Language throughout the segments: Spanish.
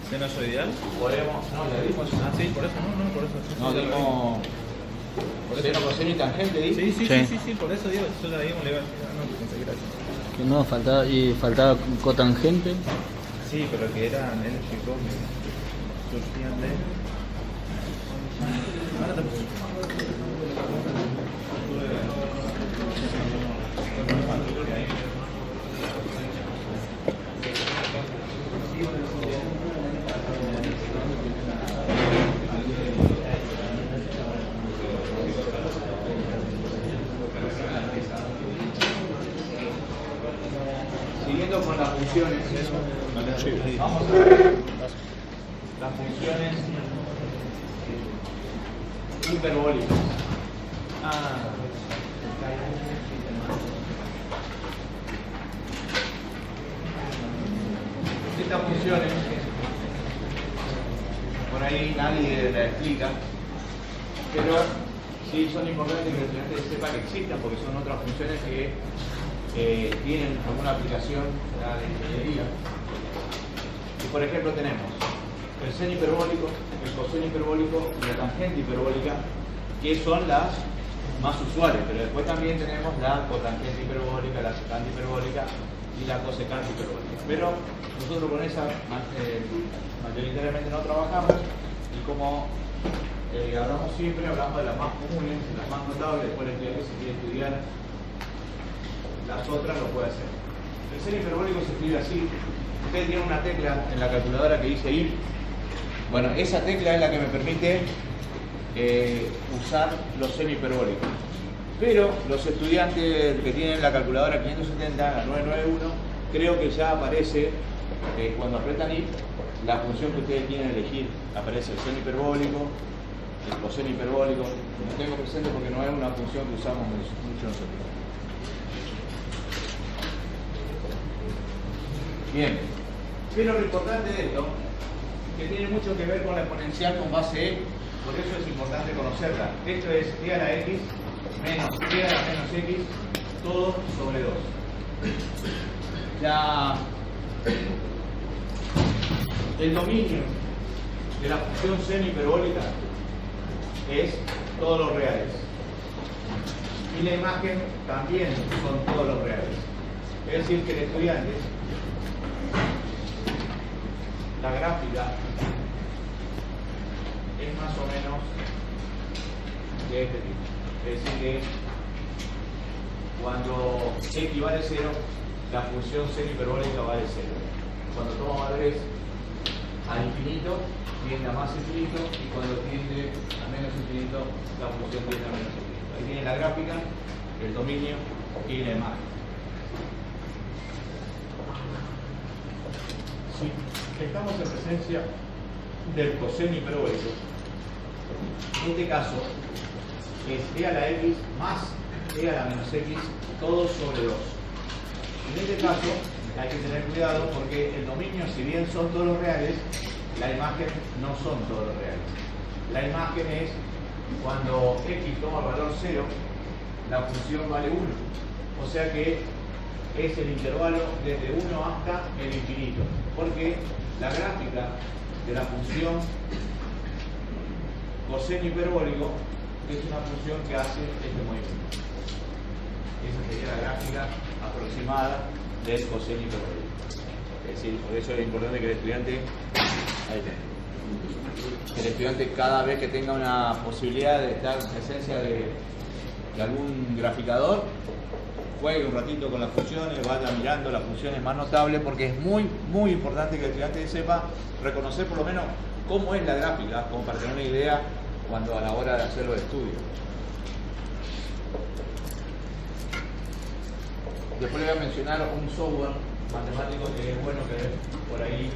Senozoidal. Podemos, no, le dimos. Ah, sí, por eso, no, por eso. Sí, No, sí, dimos. Seno, coseno y tangente, ¿sí? Sí, por eso digo, yo la dimos, le iba a decir, no, pensé que era eso. Que no, faltaba cotangente. Sí, pero que eran eléctricos que surgían de. Ahora te puse. Siguiendo con las funciones, vamos a ver las funciones hiperbólicas. Estas funciones, por ahí nadie la explica, pero sí son importantes que el estudiante sepa que existen, porque son otras funciones que tienen alguna aplicación a la ingeniería. Y por ejemplo tenemos el seno hiperbólico, el coseno hiperbólico y la tangente hiperbólica, que son las más usuales, pero después también tenemos la cotangente hiperbólica, la secante hiperbólica y la cosecante hiperbólica. Pero nosotros con esa mayoritariamente no trabajamos, y como hablamos siempre, hablamos de las más comunes, de las más notables. Después el estudiante, si quiere estudiar las otras, lo puede hacer. El seno hiperbólico se escribe así. Usted tiene una tecla en la calculadora que dice ir. Bueno, esa tecla es la que me permite usar los seno hiperbólicos. Pero los estudiantes que tienen la calculadora 570, la 991, creo que ya aparece, cuando apretan ir, la función que ustedes quieren elegir. Aparece el seno hiperbólico, el coseno hiperbólico. No tengo presente porque no es una función que usamos mucho nosotros. Bien, pero lo importante de esto, que tiene mucho que ver con la exponencial con base E, por eso es importante conocerla. Esto es e a la x menos e a la menos x, todo sobre 2. El dominio de la función seno hiperbólica es todos los reales. Y la imagen también son todos los reales. Es decir, que el estudiante, la gráfica es más o menos de este tipo. Es decir, que cuando x vale 0, la función seno hiperbólica vale 0. Cuando toma valores al infinito, tiende a más infinito, y cuando tiende a menos infinito, la función tiende a menos infinito. Ahí tiene la gráfica, el dominio y la imagen. Sí. Estamos en presencia del coseno hiperbólico. En este caso es e a la x más e a la menos x, todo sobre 2. En este caso hay que tener cuidado porque el dominio, si bien son todos los reales, la imagen no son todos los reales. La imagen es cuando x toma el valor 0, la función vale 1. O sea que es el intervalo desde 1 hasta el infinito. Porque la gráfica de la función coseno hiperbólico es una función que hace este movimiento. Esa sería la gráfica aproximada del coseno hiperbólico. Es decir, por eso es importante que el estudiante, cada vez que tenga una posibilidad de estar en presencia de algún graficador, juegue un ratito con las funciones, vaya mirando las funciones más notables, porque es muy importante que el estudiante sepa reconocer por lo menos cómo es la gráfica, como para tener una idea cuando a la hora de hacer los estudios. Después le voy a mencionar un software matemático que es bueno que por ahí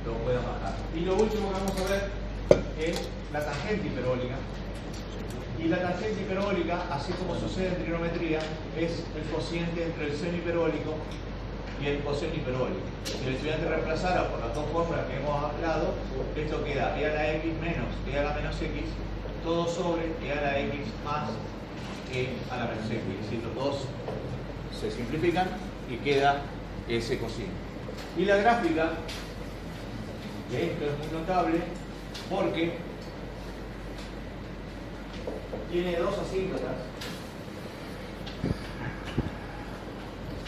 lo puedan bajar. Y lo último que vamos a ver es la tangente hiperbólica. Y la tangente hiperbólica, así como sucede en trigonometría, es el cociente entre el seno hiperbólico y el coseno hiperbólico. Si el estudiante reemplazara por las dos fórmulas que hemos hablado, esto queda e a la x menos e a la menos x, todo sobre e a la x más e a la menos x. Es decir, los dos se simplifican y queda ese cociente. Y la gráfica que esto es muy notable porque tiene dos asíntotas,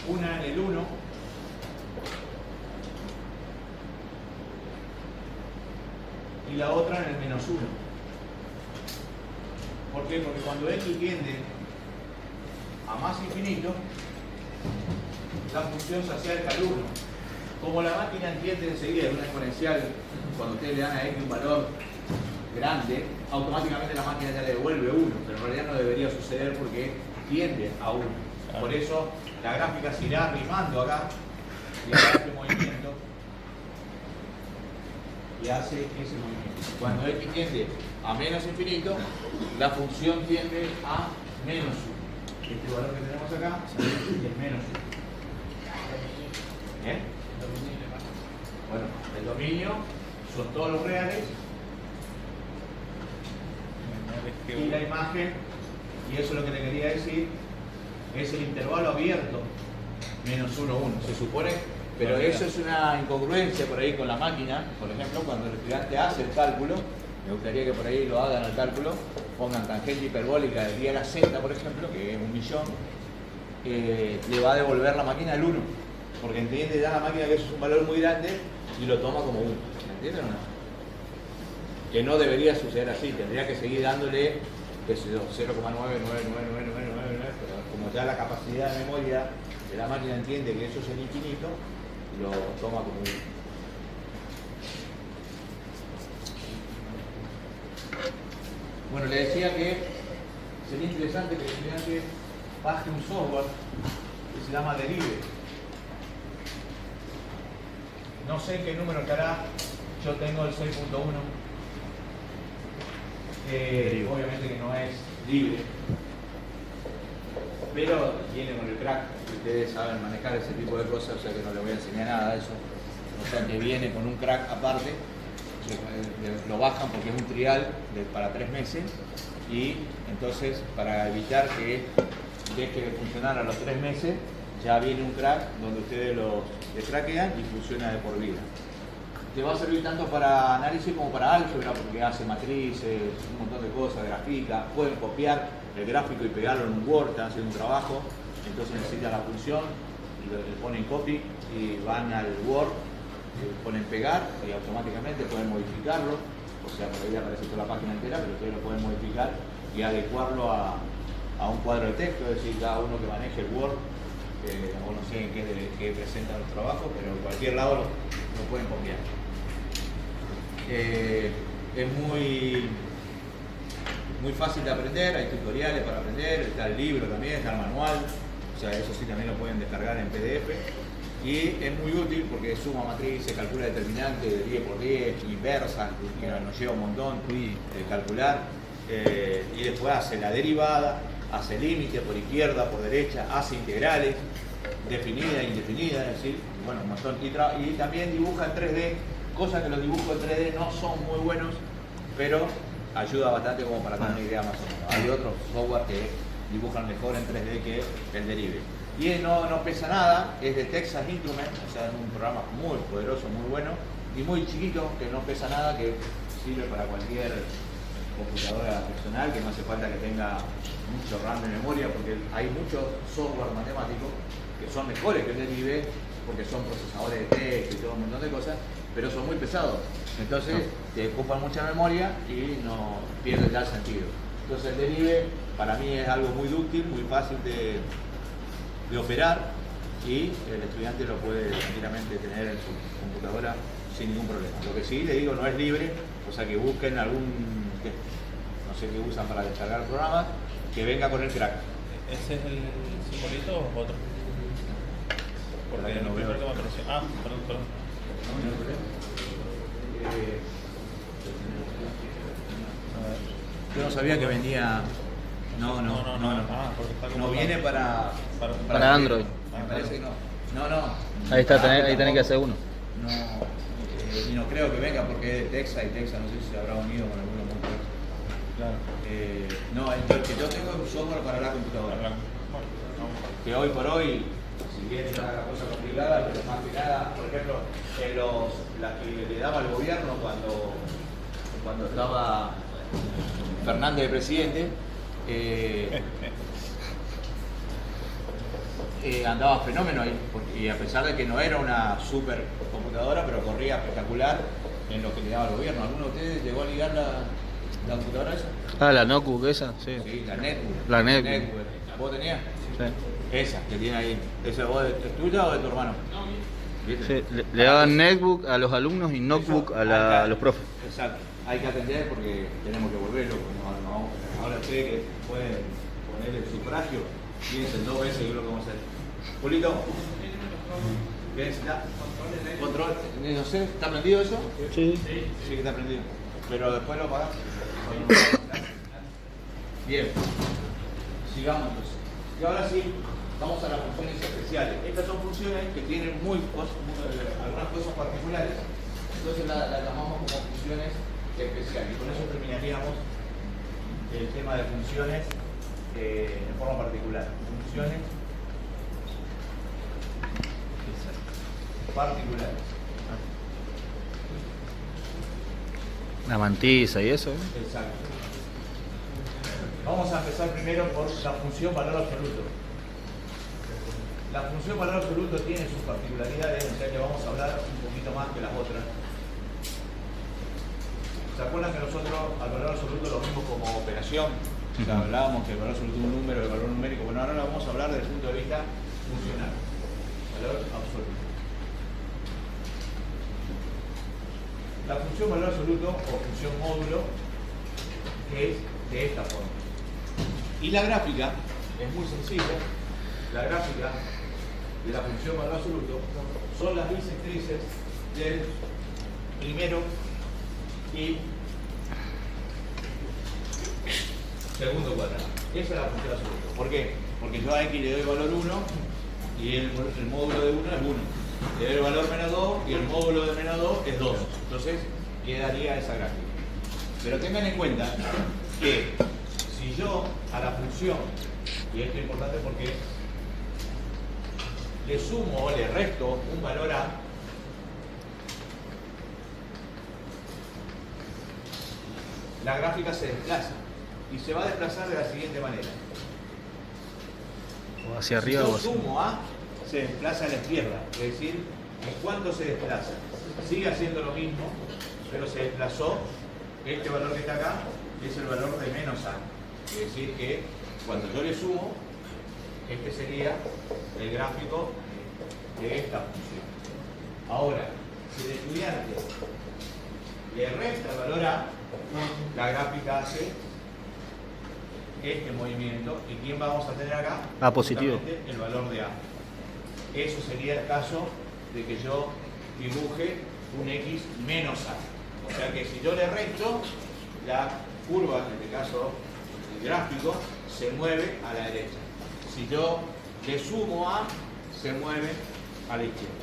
una en el 1 y la otra en el menos 1. ¿Por qué? Porque cuando x tiende a más infinito, la función se acerca al 1. Como la máquina entiende enseguida en una exponencial, cuando ustedes le dan a x un valor grande, automáticamente la máquina ya le devuelve 1, pero en realidad no debería suceder porque tiende a 1. Por eso la gráfica se irá arrimando acá y hará este movimiento y hace ese movimiento. Cuando x tiende a menos infinito, la función tiende a menos 1. Este valor que tenemos acá es menos 1. ¿Bien? Bueno, el dominio son todos los reales y la imagen, y eso es lo que le quería decir, es el intervalo abierto menos 1, 1. Se supone, pero eso es una incongruencia por ahí con la máquina. Por ejemplo, cuando el estudiante hace el cálculo, me gustaría que por ahí lo hagan el cálculo, pongan tangente hiperbólica de 10 a la z, por ejemplo, que es 1.000.000, le va a devolver la máquina el 1, porque entiende ya la máquina que eso es un valor muy grande y lo toma como 1. ¿Me entienden o no? Que no debería suceder así, tendría que seguir dándole, qué sé yo, 0,9999999, pero como ya la capacidad de memoria de la máquina entiende que eso es el infinito, lo toma como 1. Bueno, le decía que sería interesante que el estudiante baje un software que se llama Derive. No sé qué número estará, yo tengo el 6.1. Obviamente que no es libre, pero viene con el crack. Ustedes saben manejar ese tipo de cosas, o sea que no les voy a enseñar nada de eso. O sea que viene con un crack aparte, lo bajan porque es un trial para 3 meses y entonces para evitar que deje de funcionar a los 3 meses, ya viene un crack donde ustedes lo craquean y funciona de por vida. Te va a servir tanto para análisis como para álgebra, porque hace matrices, un montón de cosas, grafica. Pueden copiar el gráfico y pegarlo en un Word, están haciendo un trabajo, entonces necesitan la función, le ponen copy y van al Word, ponen pegar y automáticamente pueden modificarlo. O sea, por ahí aparece toda la página entera, pero ustedes lo pueden modificar y adecuarlo a un cuadro de texto, es decir, cada uno que maneje el Word, o no sé en qué presentan los trabajos, pero en cualquier lado lo pueden copiar. Es muy fácil de aprender, hay tutoriales para aprender, está el libro también, está el manual, o sea, eso sí también lo pueden descargar en PDF y es muy útil porque suma matrices, calcula determinantes de 10 por 10, inversas, que nos lleva un montón calcular, y después hace la derivada, hace límite por izquierda, por derecha, hace integrales, definida e indefinida, es decir, bueno, un montón, y también dibuja en 3D, cosas que los dibujos en 3D no son muy buenos, pero ayuda bastante como para tener una idea más o menos. Hay otros software que dibujan mejor en 3D que el Derive. Y no pesa nada, es de Texas Instruments, o sea, es un programa muy poderoso, muy bueno, y muy chiquito, que no pesa nada, que sirve para cualquier computadora personal, que no hace falta que tenga mucho RAM de memoria, porque hay muchos software matemáticos que son mejores que el Derive, porque son procesadores de texto y todo un montón de cosas, pero son muy pesados. Entonces te ocupan mucha memoria y no pierdes ya el sentido. Entonces el Derive para mí es algo muy útil, muy fácil de operar y el estudiante lo puede tranquilamente tener en su computadora sin ningún problema. Lo que sí le digo, no es libre, o sea que busquen algún, no sé qué usan para descargar programas, que venga con el crack. ¿Ese es el simbolito o otro? Porque no veo. Ah, perdón. Yo no sabía que venía. No. No viene para Android. Me parece que no. Ahí está, ahí tenés que hacer uno. No, y no creo que venga porque es de Texas y Texas no sé si se habrá unido con alguno muy fuerte. Claro. No, el que yo tengo es un software para la computadora. Que hoy por hoy Si bien está la cosa complicada, pero más que nada, por ejemplo, las que le daba el gobierno cuando estaba Fernández de presidente, andaba fenómeno ahí, y a pesar de que no era una super computadora, pero corría espectacular en lo que le daba el gobierno. ¿Alguno de ustedes llegó a ligar la computadora esa? Ah, la notebook esa, sí. Sí, la Netbook. La Netbook. ¿Vos tenías? Sí. Esa que tiene ahí. ¿Esa vos es tuya o de tu hermano? ¿Viste? Sí, le daban netbook a los alumnos y notebook a los profes. Exacto. Hay que atender porque tenemos que volverlo. Ahora ustedes que pueden poner el sufragio, piensen 2 veces y lo que vamos a hacer. Julito, ¿qué necesitas? Control. No sé, ¿está prendido eso? Sí. Sí que está prendido. Pero después lo apagás. Bien. Sigamos entonces. Y ahora sí, vamos a las funciones especiales. Estas son funciones que tienen algunas cosas particulares, entonces las llamamos como funciones especiales. Y con eso terminaríamos el tema de funciones en forma particular. Funciones particulares. La mantiza y eso. Exacto. Vamos a empezar primero por la función valor absoluto. La función valor absoluto tiene sus particularidades, o sea que vamos a hablar un poquito más que las otras. ¿Se acuerdan que nosotros al valor absoluto lo vimos como operación? O sea, hablábamos que el valor absoluto es un número, el valor numérico. Bueno, ahora lo vamos a hablar desde el punto de vista funcional. Valor absoluto. La función valor absoluto o función módulo es de esta forma. Y la gráfica es muy sencilla. La gráfica de la función valor absoluto son las bisectrices del primero y segundo cuadrado. Esa es la función absoluta. ¿Por qué? Porque yo a x le doy valor 1 y el módulo de 1 es 1. Le doy el valor menos 2 y el módulo de menos 2 es 2. Entonces quedaría esa gráfica. Pero tengan en cuenta que si yo a la función, y esto es importante porque le sumo o le resto un valor a, la gráfica se desplaza y se va a desplazar de la siguiente manera. O hacia arriba si o yo hacia sumo a, se desplaza a la izquierda, es decir, ¿en cuánto se desplaza? Sigue haciendo lo mismo, pero se desplazó. Este valor que está acá es el valor de menos a. Es decir que cuando yo le sumo, este sería el gráfico de esta función. Ahora, si el estudiante le resta el valor a, la gráfica hace este movimiento. ¿Y quién vamos a tener acá? A positivo. Justamente el valor de a. Eso sería el caso de que yo dibuje un x menos a. O sea que si yo le resto, la curva, en este caso el gráfico, se mueve a la derecha. Si yo le sumo a, se mueve a la izquierda.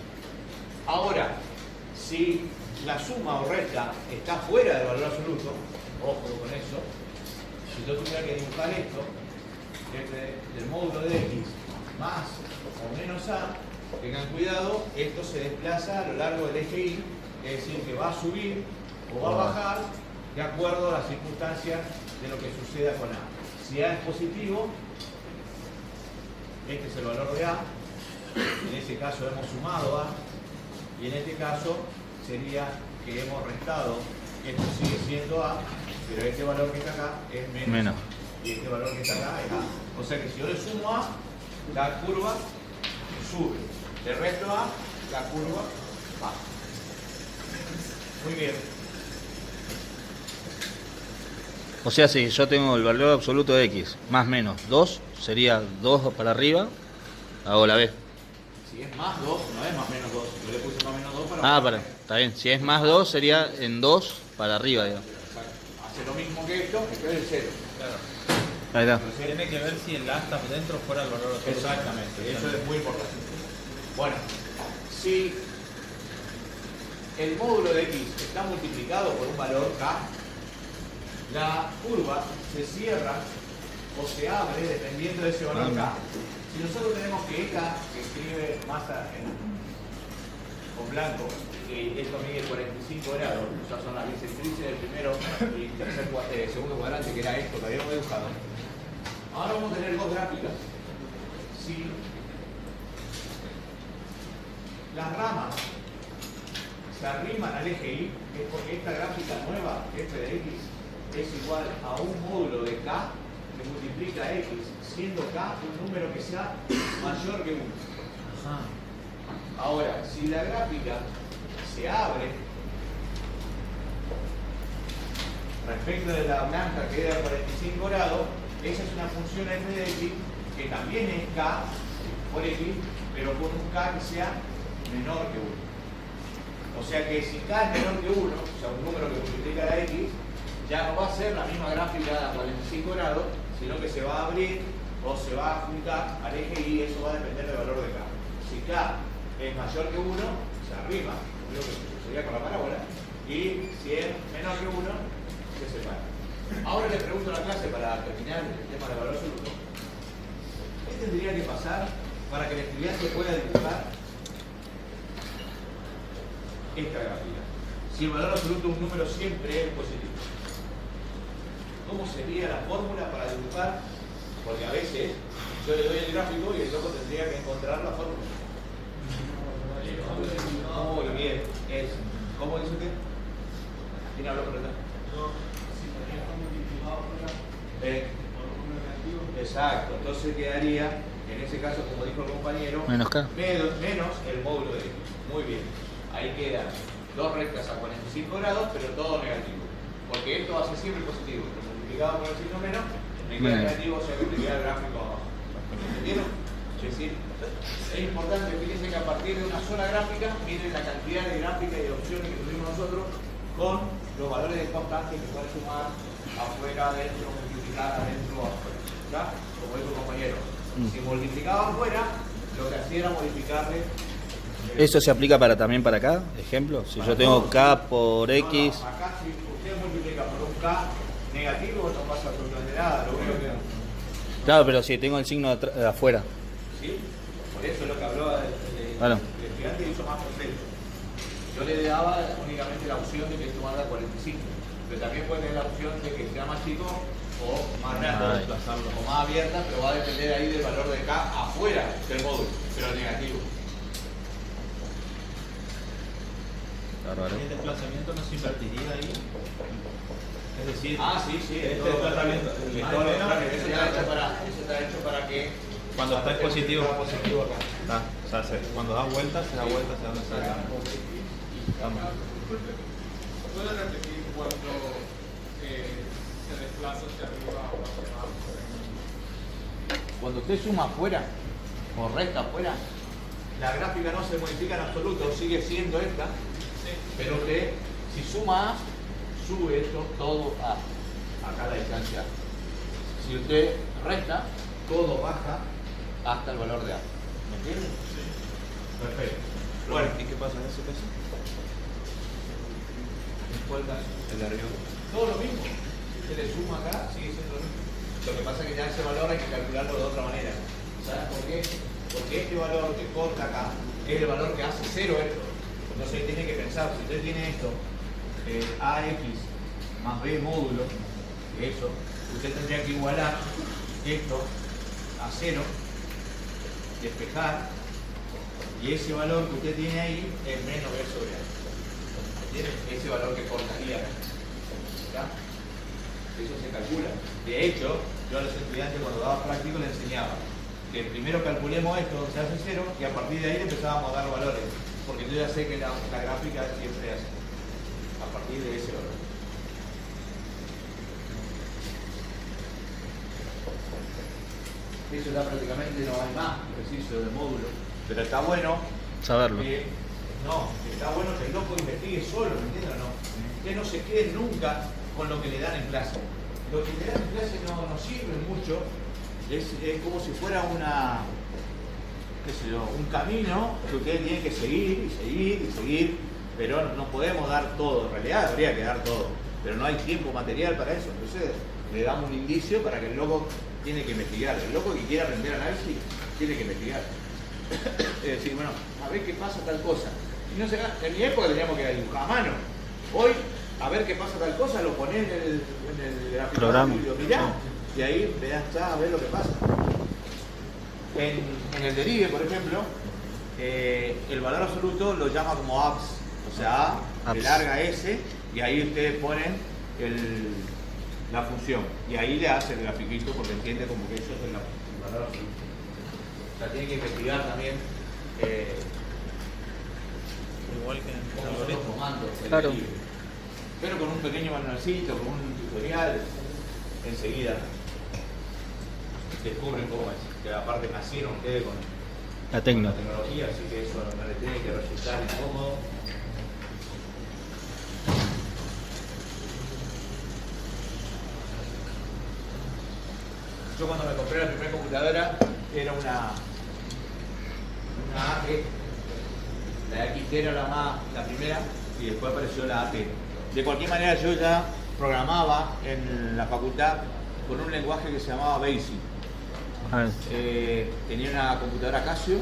Ahora, si la suma o resta está fuera del valor absoluto, ojo con eso, si yo tuviera que dibujar esto, del módulo de x más o menos a, tengan cuidado, esto se desplaza a lo largo del eje Y, es decir, que va a subir o va a bajar de acuerdo a las circunstancias de lo que suceda con A. Si A es positivo, este es el valor de A, en ese caso hemos sumado A, y en este caso sería que hemos restado, esto sigue siendo A, pero este valor que está acá es menos. Y este valor que está acá es A. O sea que si yo le sumo A, la curva sube. Le resto A, la curva baja. Muy bien. O sea, si yo tengo el valor absoluto de x más menos 2, sería 2 para arriba, hago la B. Si es más 2, no es más menos 2. Yo le puse más menos 2 para... Está bien. Si es más 2, sería en 2 para arriba, digamos. Hace lo mismo que esto, esto es el 0. Claro. Ahí está. Entonces, tiene que ver si el A está dentro o fuera del valor absoluto. Exactamente, eso es muy importante. Bueno, si el módulo de x está multiplicado por un valor k, la curva se cierra o se abre dependiendo de ese valor k. Si nosotros tenemos que ECA, que escribe masa con blanco, que esto mide 45 grados, ya son las bisectrices del primero y segundo cuadrante, que era esto que habíamos dibujado. Ahora vamos a tener dos gráficas. Si las ramas se arriman al eje Y, es porque esta gráfica nueva, f de x, es igual a un módulo de k que multiplica x, siendo k un número que sea mayor que 1. Ahora, si la gráfica se abre respecto de la blanca que era 45 grados, esa es una función f de x que también es k por x, pero con un k que sea menor que 1. O sea que si k es menor que 1, o sea un número que multiplica la x, ya no va a ser la misma gráfica a 45 grados, sino que se va a abrir o se va a juntar al eje Y, eso va a depender del valor de k. Si k es mayor que 1, se arrima, lo que sucedería con la parábola, y si es menor que 1, se separa. Ahora le pregunto a la clase, para terminar el tema del valor absoluto, ¿qué tendría que pasar para que el estudiante pueda dibujar esta gráfica? Si el valor absoluto de un número siempre es positivo, ¿cómo sería la fórmula para dibujar? Porque a veces yo le doy el gráfico y el loco tendría que encontrar la fórmula. Muy bien. ¿Cómo dice usted? ¿Quién habló por acá? Exacto. Entonces quedaría, en ese caso, como dijo el compañero, menos k. Menos el módulo de x. Muy bien. Ahí quedan dos rectas a 45 grados, pero todo negativo. Porque esto va a ser siempre positivo. Pero multiplicado por el signo menos, me queda negativo, o sea que te queda el gráfico abajo. ¿Entendieron? Es decir, es importante, fíjense que a partir de una sola gráfica, miren la cantidad de gráficas y de opciones que tuvimos nosotros con los valores de constantes que pueden sumar afuera, adentro, multiplicar adentro, afuera. ¿Ya? Como dijo el compañero. Si multiplicaba afuera, lo que hacía era modificarle. ¿Eso se aplica también para acá? Ejemplo, si yo tengo k por x. No, acá si usted multiplica por un k negativo, no pasa absolutamente nada. Lo único que. Claro, pero si tengo el signo de afuera. ¿Sí? Por eso es lo que habló el estudiante hizo más completo. Yo le daba únicamente la opción de que esto manda 45, pero también puede tener la opción de que sea más chico o más grande, o más abierta, pero va a depender ahí del valor de k afuera del módulo, pero negativo. ¿El desplazamiento no se invertiría ahí? Es decir, Sí, este desplazamiento, eso está hecho para que cuando está positivo, positivo acá. o sea, cuando da vueltas, se da vueltas hacia donde salga. ¿Puede repetir cuando se desplaza hacia arriba o hacia abajo? Cuando usted suma afuera o resta afuera, la gráfica no se modifica en absoluto, sigue siendo esta, pero usted, si suma A, sube esto todo a acá la distancia. Si usted resta, todo baja hasta el valor de A. ¿Me entiende? Sí. Perfecto. Bueno, ¿y qué pasa en ese caso? ¿en cuál caso? El de arriba. Todo lo mismo. Si usted le suma acá, sigue siendo lo mismo. Lo que pasa es que ya ese valor hay que calcularlo de otra manera. ¿Sabes por qué? Porque este valor que corta acá es el valor que hace cero esto. Entonces tiene que pensar, si usted tiene esto, AX más B módulo, eso, usted tendría que igualar esto a cero, despejar, y ese valor que usted tiene ahí es menos B sobre A. ¿Entienden? Ese valor que cortaría acá. ¿Ya? Eso se calcula. De hecho, yo a los estudiantes cuando daba práctico les enseñaba que primero calculemos esto, se hace cero, y a partir de ahí empezábamos a dar valores. Porque yo ya sé que la gráfica siempre hace a partir de ese valor. Eso ya prácticamente no hay más ejercicio de módulo, pero está bueno Saberlo. está bueno que el loco investigue solo, ¿me entiendes o no? Que no se quede nunca con lo que le dan en clase. Lo que le dan en clase no sirve mucho, es como si fuera un camino que ustedes tienen que seguir, pero no podemos dar todo. En realidad habría que dar todo, pero no hay tiempo material para eso. Entonces le damos un indicio para que el loco tiene que investigar. El loco que quiere aprender análisis tiene que investigar. Es decir, bueno, a ver qué pasa tal cosa. Y no se, en mi época teníamos que dibujar a mano. Hoy, a ver qué pasa tal cosa, lo ponés en el Programa. y lo mirás. Y ahí verás ya a ver lo que pasa. En el derive, por ejemplo, el valor absoluto lo llama como abs, o sea, A, de larga S, y ahí ustedes ponen la función. Y ahí le hace el grafiquito porque entiende como que eso es el valor absoluto. O sea, tiene que investigar también Igual que en el cómo son los algoritmo. comandos del Claro. derive. Pero con un pequeño manualcito, con un tutorial, enseguida descubren cómo es. Que aparte nacieron ustedes con La la técnica. tecnología, así que eso no le tiene que resultar incómodo. Yo cuando me compré la primera computadora era una AT, la XT era la primera y después apareció la AT. De cualquier manera yo ya programaba en la facultad con un lenguaje que se llamaba BASIC. Ah, Tenía una computadora Casio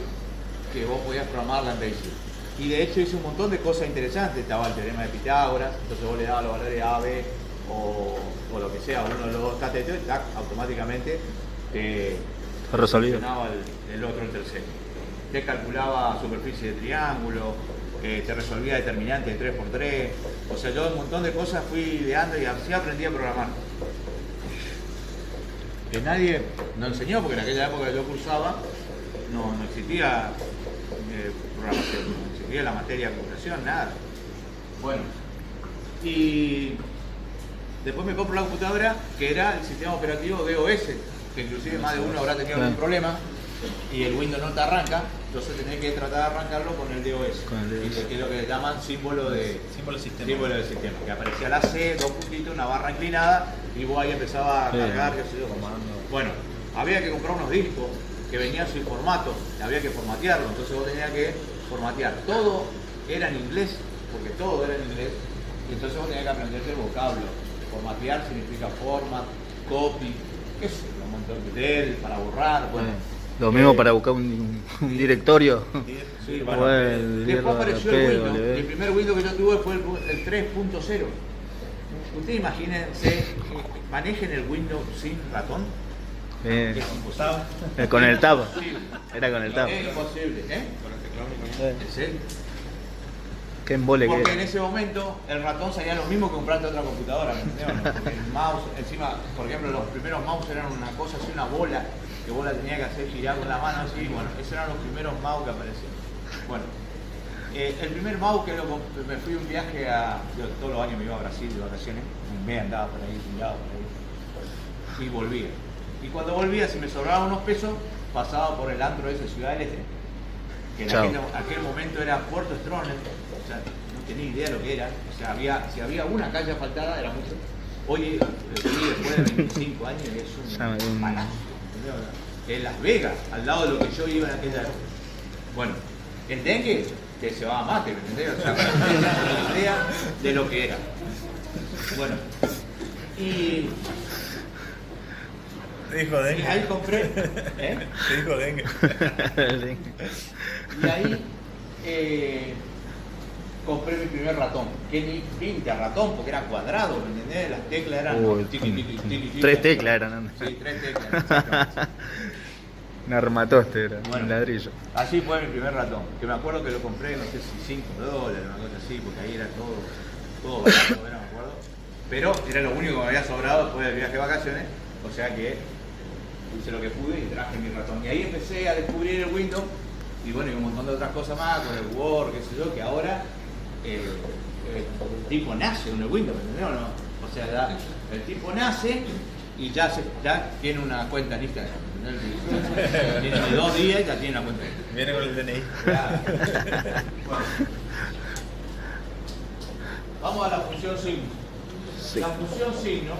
que vos podías programarla en BASIC. Y de hecho hice un montón de cosas interesantes. Estaba el teorema de Pitágoras, entonces vos le dabas los valores A, B o lo que sea, uno de los dos catetos y tac, automáticamente te resolvido. solucionaba el otro, el tercero. Te calculaba superficie de triángulo, te resolvía determinante de 3×3. O sea, yo un montón de cosas fui ideando y así aprendí a programar. Que nadie nos enseñó, porque en aquella época que yo cursaba no existía programación, no existía la materia de computación, nada. Bueno, y después me compro la computadora que era el sistema operativo DOS, que inclusive más de uno habrá tenido algún problema y el Windows no te arranca, entonces tenés que tratar de arrancarlo con el DOS, Con el DOS. que es lo que llaman símbolo de Símbolo del sistema. símbolo del sistema, que aparecía la C, dos puntitos, una barra inclinada y vos ahí empezabas a cargar, qué sé yo. Bueno, había que comprar unos discos que venían sin formato, había que formatearlo, entonces vos tenías que formatear. Todo era en inglés, porque todo era en inglés, y entonces vos tenías que aprenderte el vocablo. Formatear significa format, copy, qué sé yo, un montón de del para borrar, bueno. Lo mismo para buscar un directorio. Sí, Bueno, bueno. el Después apareció el RP, Windows. WD. El primer Windows que yo tuve fue el 3.0. Ustedes imagínense, manejen el Windows sin ratón. Es imposible. Con el tab. Imposible. Era con el tab. Es imposible, ¿eh? ¿En serio? Qué embole que Porque en era. ese momento el ratón salía lo mismo que comprarte otra computadora, ¿me entiendes? ¿No? Porque el mouse, encima, por ejemplo, los primeros mouse eran una cosa así, una bola, que vos la tenías que hacer girar con la mano así, bueno, esos eran los primeros mouse que aparecieron. Bueno, el primer mouse que me fui un viaje yo todos los años me iba a Brasil de vacaciones, un mes andaba por ahí, tirado por ahí, y volvía. Y cuando volvía, si me sobraban unos pesos, pasaba por el antro ese Ciudad del Este, que en aquel momento era Puerto Stroner, o sea, no tenía idea de lo que era, o sea, si había una calle asfaltada era mucho. Hoy, después de 25 años, es un palazo, ¿entendés? En Las Vegas, al lado de lo que yo iba en aquella época. Bueno, el dengue que se va a mate, ¿me entendés? O sea, para que ustedes tengan una idea de lo que era. Bueno, y Dijo dengue. ahí compré, Te dijo dengue. y ahí compré mi primer ratón, que ni pinta ratón porque era cuadrado, ¿me entendés? Las teclas eran Uy, tiqui, tiqui, tiqui, tiqui. tres teclas eran. Sí, 3 teclas, exactamente. Un armatoste era, Bueno. un ladrillo. Así fue mi primer ratón, que me acuerdo que lo compré, no sé si $5, una cosa así, porque ahí era todo barato, no me acuerdo. Pero era lo único que me había sobrado después del viaje de vacaciones, o sea que hice lo que pude y traje mi ratón. Y ahí empecé a descubrir el Windows, y bueno, y un montón de otras cosas más, con el Word, qué sé yo, que ahora el tipo nace en el Windows, ¿me entendés o no? O sea, el tipo nace y ya tiene una cuenta en Instagram, ¿entendés? Tiene 2 días y ya tiene una cuenta. Viene con el DNI. Claro. Bueno. Vamos a la función signo. Sí. La función signo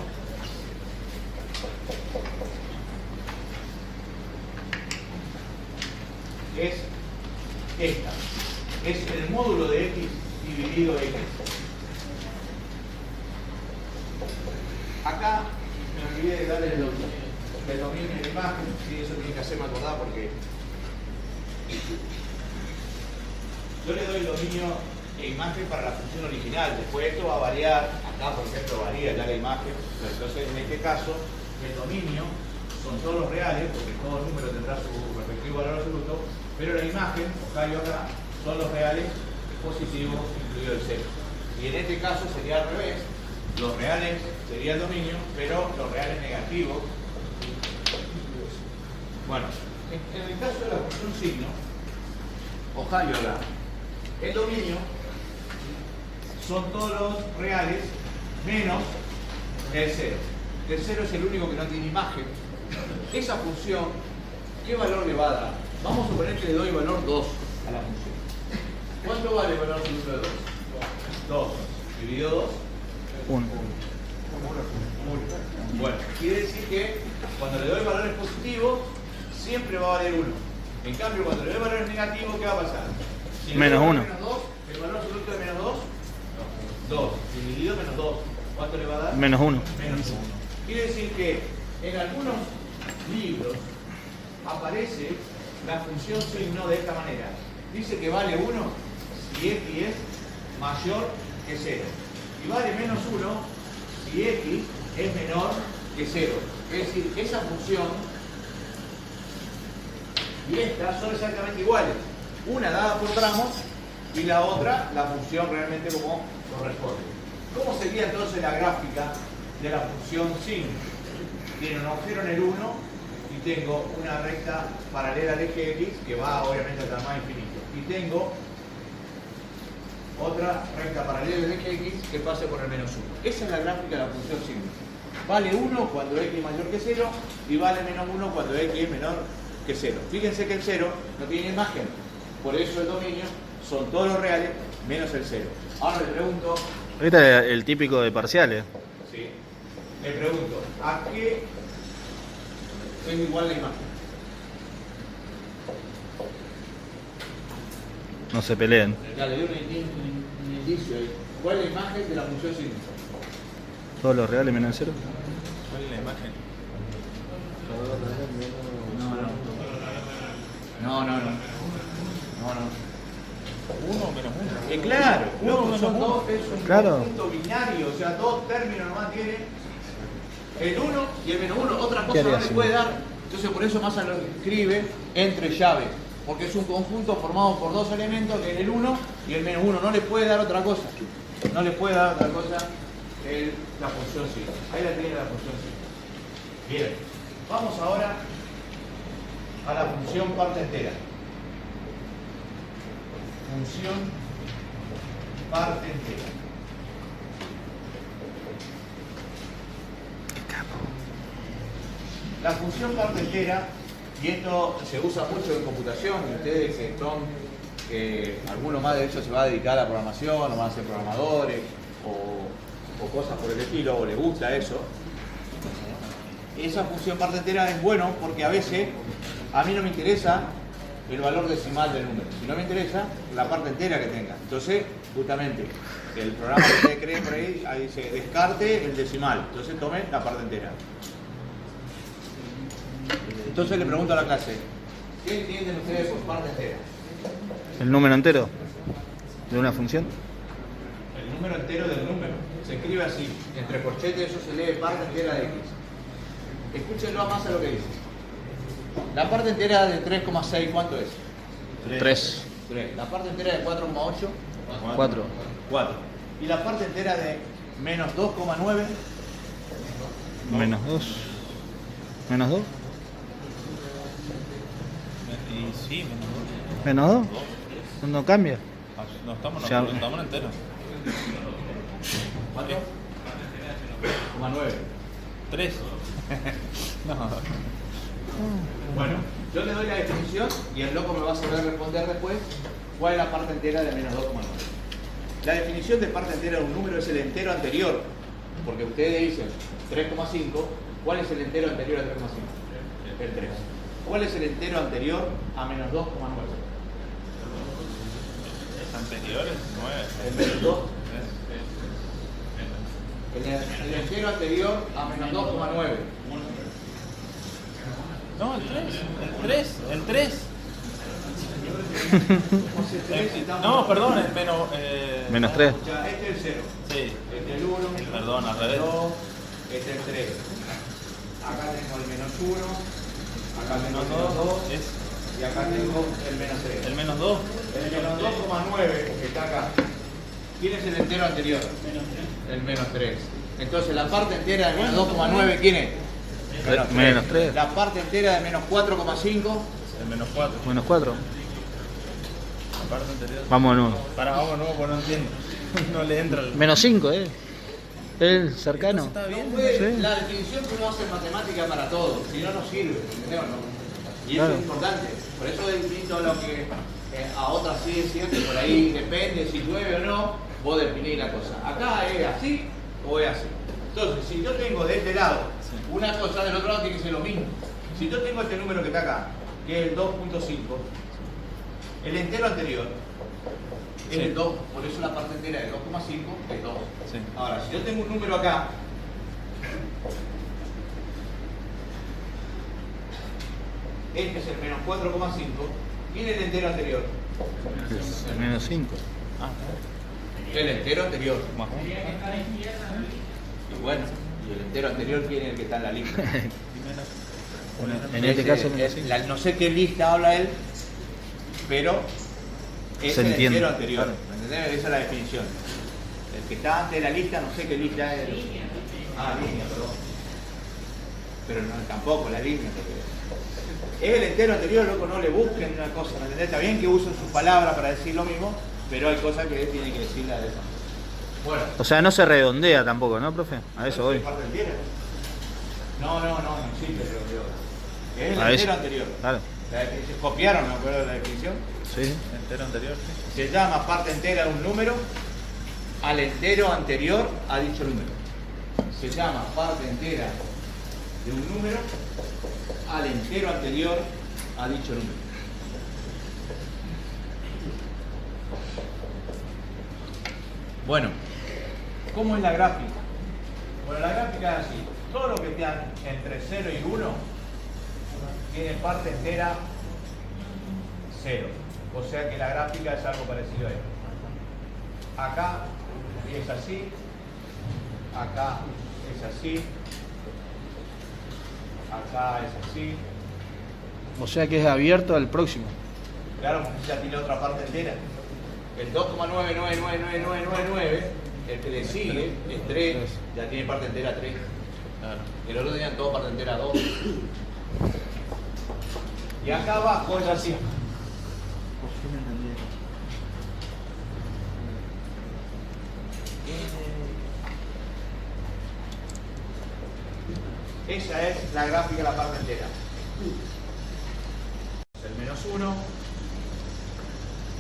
es esta. Es el módulo de x dividido x. Acá me olvidé de darle el dominio imagen, sí, eso tiene que hacerme acordar porque yo le doy dominio e imagen para la función original. Después esto va a variar, acá por ejemplo varía ya la imagen, entonces en este caso el dominio son todos los reales, porque todo número tendrá su respectivo valor absoluto, pero la imagen, acá y acá, son los reales positivos incluido el cero. Y en este caso sería al revés, los reales sería el dominio, pero los reales negativos. Bueno, en el caso de la función signo, Ohio acá, el dominio son todos los reales menos el cero. El cero es el único que no tiene imagen. Esa función, ¿qué valor le va a dar? Vamos a suponer que le doy valor 2 a la función. ¿Cuánto vale el valor absoluto de 2? 2. Dividido 2. 1. Bueno, quiere decir que cuando le doy valores positivos, siempre va a valer 1. En cambio, cuando le doy valores negativos, ¿qué va a pasar? Si Menos 1. Menos 2, el valor absoluto de menos 2, 2. Dividido menos 2. ¿Cuánto le va a dar? Menos 1. Menos 1. Quiere decir que en algunos libros aparece la función signo de esta manera. Dice que vale 1 si x es mayor que 0. Y vale menos 1 si x es menor que 0. Es decir, esa función y esta son exactamente iguales. Una dada por tramos y la otra la función realmente como corresponde. ¿Cómo sería entonces la gráfica de la función sin? Tiene un agujero en el 1 y tengo una recta paralela al eje x que va obviamente hasta el más infinito. Y tengo otra recta paralela al eje x que pase por el menos 1. Esa es la gráfica de la función sin. Vale 1 cuando x es mayor que 0 y vale menos 1 cuando x es menor que 0. Fíjense que el 0 no tiene imagen, por eso el dominio son todos los reales menos el 0. Ahora le pregunto... Este es el típico de parciales. Sí. Le pregunto, ¿a qué es igual la imagen? No se peleen. Ya le doy un indicio ahí. ¿Cuál es la imagen de la función signo? Todos los reales menos el 0. ¿Cuál es la imagen? No. 1 menos 1. Claro, Uno menos son uno. dos, es un Claro. conjunto binario, o sea, dos términos nomás tiene el 1 y el menos 1. Otra ¿Qué cosa no haría le si puede no? dar. Entonces por eso Massa lo escribe entre llaves, porque es un conjunto formado por dos elementos, que es el 1 y el menos 1. No le puede dar otra cosa. No le puede dar otra cosa la función signo. Ahí la tiene la función signo. Bien, vamos ahora a la función parte entera. Función parte entera. La función parte entera, y esto se usa mucho en computación, y ustedes que son, algunos más de hecho se va a dedicar a la programación, o van a ser programadores, o cosas por el estilo, o les gusta eso. Esa función parte entera es bueno porque a veces a mí no me interesa el valor decimal del número, si no me interesa la parte entera que tenga. Entonces, justamente, el programa que ustedes creen por ahí dice descarte el decimal, entonces tomen la parte entera. Entonces le pregunto a la clase, ¿qué entienden ustedes por parte entera? ¿El número entero de una función? El número entero del número. Se escribe así, entre corchetes, eso se lee parte entera de x. Escúchenlo a más a lo que dice. La parte entera de 3,6, ¿cuánto es? 3. 3. La parte entera de 4,8, 4. 4. Y la parte entera de menos 2,9, Menos 2. Menos 2. Y sí, menos Menos 2. 2. No cambia. No estamos, Ya. estamos enteros. ¿cuánto? 0,9. 3. No. Bueno, yo le doy la definición y el loco me va a saber responder después cuál es la parte entera de menos 2,9. La definición de parte entera de un número es el entero anterior, porque ustedes dicen 3,5, ¿cuál es el entero anterior a 3,5? El 3. ¿Cuál es el entero anterior a menos 2,9? Anteriores, 9. El menos 2. El entero anterior a menos 2,9. No, el 3. El 3. No, perdón, el menos. Menos 3. Ya, este es el 0. Sí. Este es el 1. Perdón, al Este es revés. el 2. Este es el 3. Acá tengo el menos 1. Acá tengo el menos 2. Y acá tengo el menos 3. El menos 2. El menos 2,9 que está acá. ¿Quién es el entero anterior? El menos 3. Entonces la parte entera del menos 2,9, ¿quién es? Menos 3. La parte entera de menos 4,5. El menos 4. Menos 4. La parte anterior. Vamos de nuevo. Para, vamos, no, pues no entiendo. No le entra el. Menos 5, El cercano. Está bien. Sí. La definición que uno hace en matemática para todo, si no, no sirve, ¿entendés o no? Y eso Claro. es importante. Por eso es distinto a lo que a otras ciencias, que por ahí depende si llueve o no, vos definís la cosa. Acá es así o es así. Entonces, si yo tengo de este lado una cosa, del otro lado tiene que ser lo mismo. Si yo tengo este número que está acá, que es el 2.5, el entero anterior es Sí. el 2, por eso la parte entera de 2,5 es 2. Sí. Ahora, si yo tengo un número acá, este es el menos 4,5, ¿quién es el entero anterior? El menos 5. Ah, El entero anterior. más uno. Y bueno, y el entero anterior, ¿quién es el que está en la lista? En este caso, menos 5. No sé qué lista habla él, pero es Se el entiende. entero anterior. Claro. ¿Me entendés? Esa es la definición. El que está antes de la lista, no sé qué lista es. Ah, línea, perdón. Pero no, tampoco la línea. Porque es el entero anterior, loco, no le busquen una cosa. ¿Me entendés? Está bien que usen sus palabras para decir lo mismo, pero hay cosas que tienen que decirla de esa manera. Bueno. O sea, no se redondea tampoco, ¿no, profe? A eso voy. ¿Parte entera? No existe, pero es el A entero eso. anterior. Claro. La definición, copiaron, me acuerdo de la definición. Sí. Entero anterior, sí. Se llama parte entera de un número al entero anterior a dicho número. Se llama parte entera de un número al entero anterior a dicho número. Bueno, ¿cómo es la gráfica? Bueno, la gráfica es así. Todo lo que están entre 0 y 1 tiene parte entera 0. O sea que la gráfica es algo parecido a esto. Acá es así, acá es así, acá es así. O sea que es abierto al próximo. Claro, porque ya tiene otra parte entera. El 2,9999999, el que le sigue es 3, ya tiene parte entera 3. Claro. El otro tenía todo parte entera 2. Y acá abajo es así. Esa es la gráfica de la parte entera. El menos 1,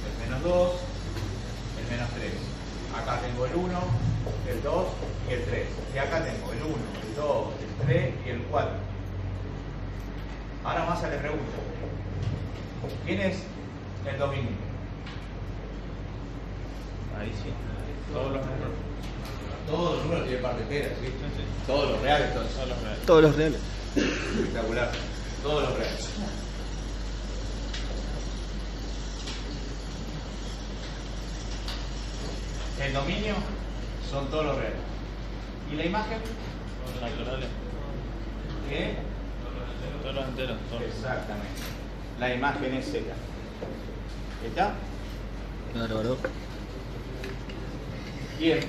el menos 2, el menos 3. Acá tengo el 1, el 2 y el 3. Y acá tengo el 1, el 2, el 3 y el 4. Ahora Massa le pregunto, ¿quién es el dominio? Ahí sí. Todos los números. Todos los números tienen parte entera, ¿sí? Sí, sí. Todos los reales, todos. Todos los reales. Todos los reales. Espectacular. Todos los reales. El dominio son todos los reales. ¿Y la imagen? Todos los naturales. ¿Qué? Todos los enteros. Todos. Exactamente. La imagen es Z. ¿Está? Bárbaro. Bien.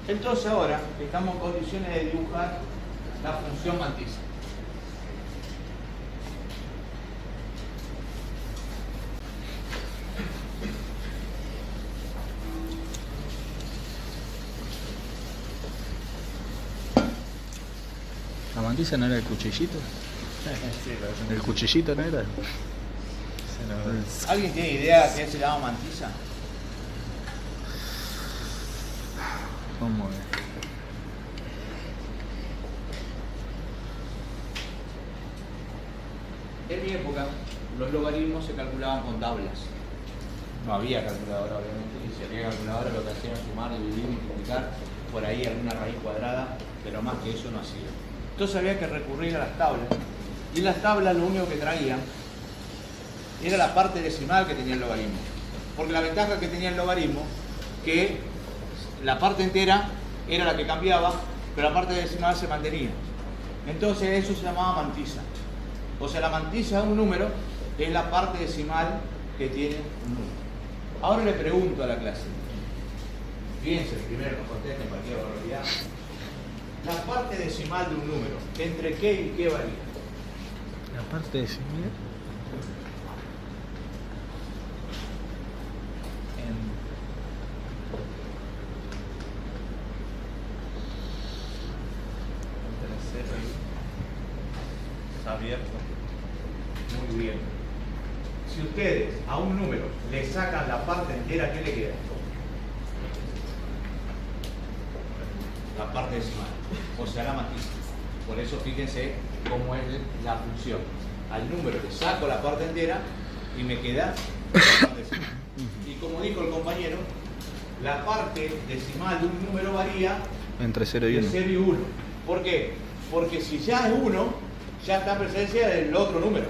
Entonces ahora estamos en condiciones de dibujar la función mantisa. ¿La mantisa no era el cuchillito? Sí, pero ¿El cuchillito no era? ¿Alguien tiene idea de qué se llama mantisa? ¿Cómo es? En mi época, los logaritmos se calculaban con tablas. No había calculadora, obviamente, y si había calculadora lo que hacían era sumar, dividir, multiplicar, por ahí alguna raíz cuadrada, pero más que eso no hacía. Entonces había que recurrir a las tablas. Y las tablas lo único que traían era la parte decimal que tenía el logaritmo. Porque la ventaja que tenía el logaritmo, que la parte entera era la que cambiaba, pero la parte decimal se mantenía. Entonces eso se llamaba mantilla. O sea, la mantilla de un número es la parte decimal que tiene un número. Ahora le pregunto a la clase. Fíjense, primero nos contesten cualquier barbaridad. La parte decimal de un número, ¿entre qué y qué varía? La parte decimal. Entre 0 y... Está abierto. Muy bien. Si ustedes a un número le sacan la parte entera, ¿qué le queda? La parte decimal, o sea, la mantilla. Por eso fíjense cómo es la función. Al número le saco la parte entera y me queda la parte decimal. Y como dijo el compañero, la parte decimal de un número varía Entre 0 y de 1. 0 y 1. ¿Por qué? Porque si ya es 1, ya está en presencia del otro número.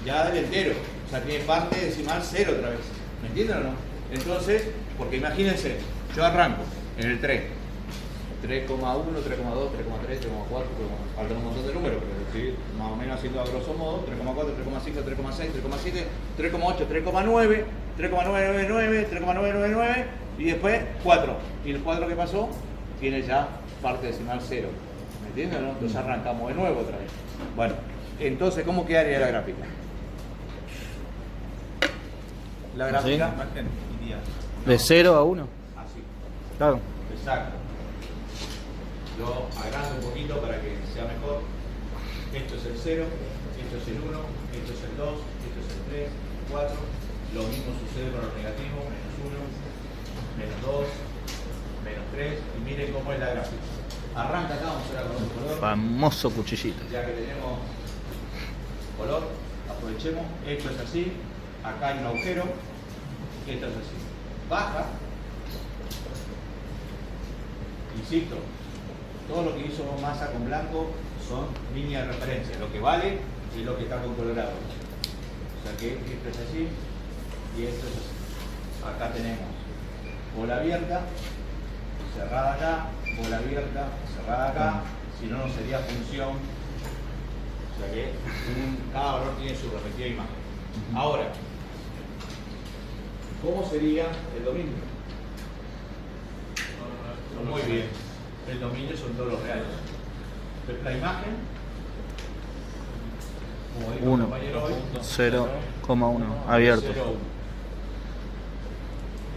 Ya del entero. O sea, tiene parte decimal 0 otra vez. ¿Me entienden o no? Entonces, porque imagínense, yo arranco en el 3. 3,1, 3,2, 3,3, 3,4, faltan un montón de números, pero estoy más o menos haciendo a grosso modo, 3,4, 3,5, 3,6, 3,7, 3,8, 3,9, 3,999, 3,999 y después 4. Y el 4 que pasó tiene ya parte decimal 0. ¿Me entienden o no? Entonces arrancamos de nuevo otra vez. Bueno, entonces, ¿cómo quedaría la gráfica? La gráfica, Imagen iría. De 0 a 1. así. Claro. Exacto. Lo agrando un poquito para que sea mejor. Esto es el 0, esto es el 1, esto es el 2, esto es el 3, 4. Lo mismo sucede con los negativos, menos 1, menos 2, menos 3. Y miren cómo es la gráfica. Arranca acá, vamos a ver con otro color. Famoso cuchillito. Ya que tenemos color, aprovechemos. Esto es así. Acá hay un agujero. Esto es así. Baja. Insisto, todo lo que hizo Massa con blanco son líneas de referencia. Lo que vale es lo que está con colorado. O sea que esto es así y esto es así. Acá tenemos bola abierta, cerrada acá, bola abierta, cerrada acá. Si no, no sería función. O sea que cada valor tiene su respectiva imagen. Ahora, ¿cómo sería el dominio? Muy bien. El dominio son todos los reales. Entonces, la imagen, como dijo el 1, compañero hoy, 0,1. Abierto. 0,1.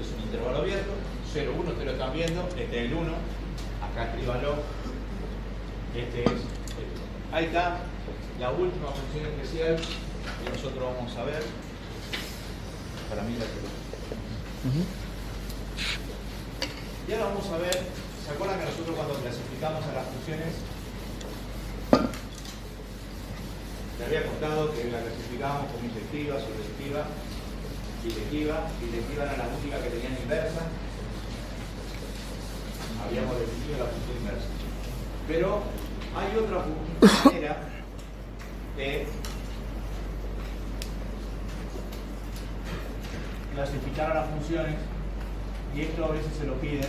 Es un intervalo abierto. 0,1, ustedes lo están viendo. Este es el 1. Acá escríbanlo. Este es el 1. Ahí está la última función especial que nosotros vamos a ver. Para mí la que... Y ahora vamos a ver, ¿se acuerdan que nosotros cuando clasificamos a las funciones, les había contado que la clasificábamos como inyectiva, subyectiva, directiva? Directiva era la única que tenían inversa. Habíamos definido la función inversa. Pero hay otra manera de clasificar a las funciones. Y esto a veces se lo piden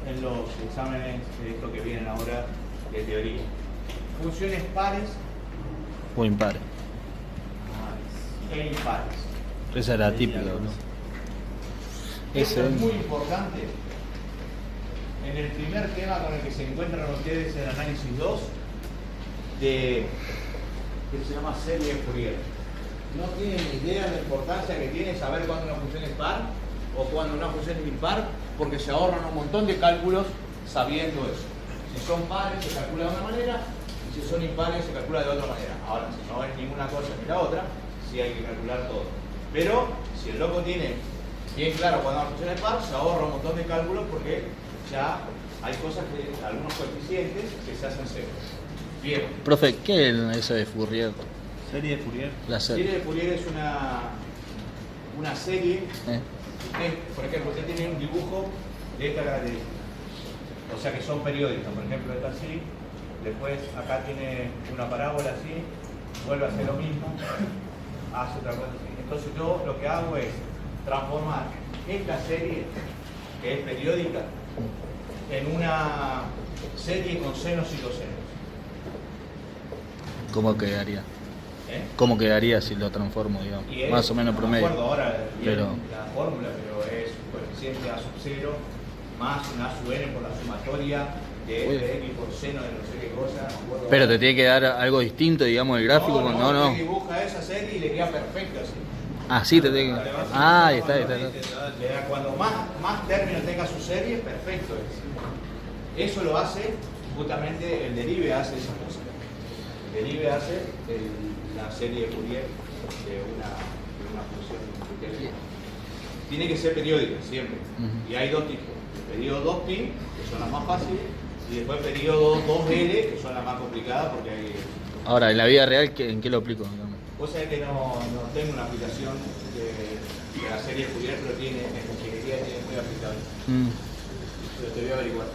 en los exámenes de esto que vienen ahora de teoría. Funciones pares O impares. e impares. Esa era típica, ¿no? Esto Ese. es muy importante. En el primer tema con el que se encuentran ustedes en análisis 2, que se llama serie de Fourier. No tienen ni idea de la importancia que tiene saber cuándo una función es par o cuando una función es impar, porque se ahorran un montón de cálculos sabiendo eso. Si son pares se calcula de una manera y si son impares se calcula de otra manera. Ahora, si no es ninguna cosa ni la otra, sí hay que calcular todo. Pero si el loco tiene bien claro cuando una función es par, se ahorra un montón de cálculos porque ya hay cosas que, algunos coeficientes que se hacen cero. Bien. Profe, ¿qué es eso de Fourier? Serie de Fourier. La Serie serie. de Fourier es una serie. Por ejemplo, usted tiene un dibujo de esta característica. O sea que son periódicos. Por ejemplo, esta así. Después acá tiene una parábola así. vuelve a hacer lo mismo, hace otra cosa. Entonces yo lo que hago es transformar esta serie, que es periódica, en una serie con senos y cosenos. ¿Cómo quedaría? ¿Eh? ¿Cómo quedaría si lo transformo, digamos? Y es, Más o menos no promedio. me acuerdo ahora bien Pero- la fórmula, pero es coeficiente A sub 0 más una sub n por la sumatoria de Uy. f de x por seno de no sé qué cosa. No me acuerdo Pero ahora. te tiene que dar algo distinto, digamos, el gráfico. No. Usted dibuja esa serie y le queda perfecto así. Ah, sí, te tiene que... Ah, ahí está. Le da- Cuando más términos tenga su serie, perfecto es. Eso lo hace justamente el derive, hace esa cosa. El derive hace la serie de Fourier de una función integral. Tiene que ser periódica siempre. Ujú. Y hay dos tipos. El periodo 2pi, que son las más fáciles, y después el periodo 2L, que son las más complicadas porque hay... Ahora, en la vida real, ¿en qué lo aplico? Digamos? Vos sabés que no tengo una aplicación de la serie Fourier, pero tiene, en ingeniería tiene muy aplicable. Pero te voy a averiguar.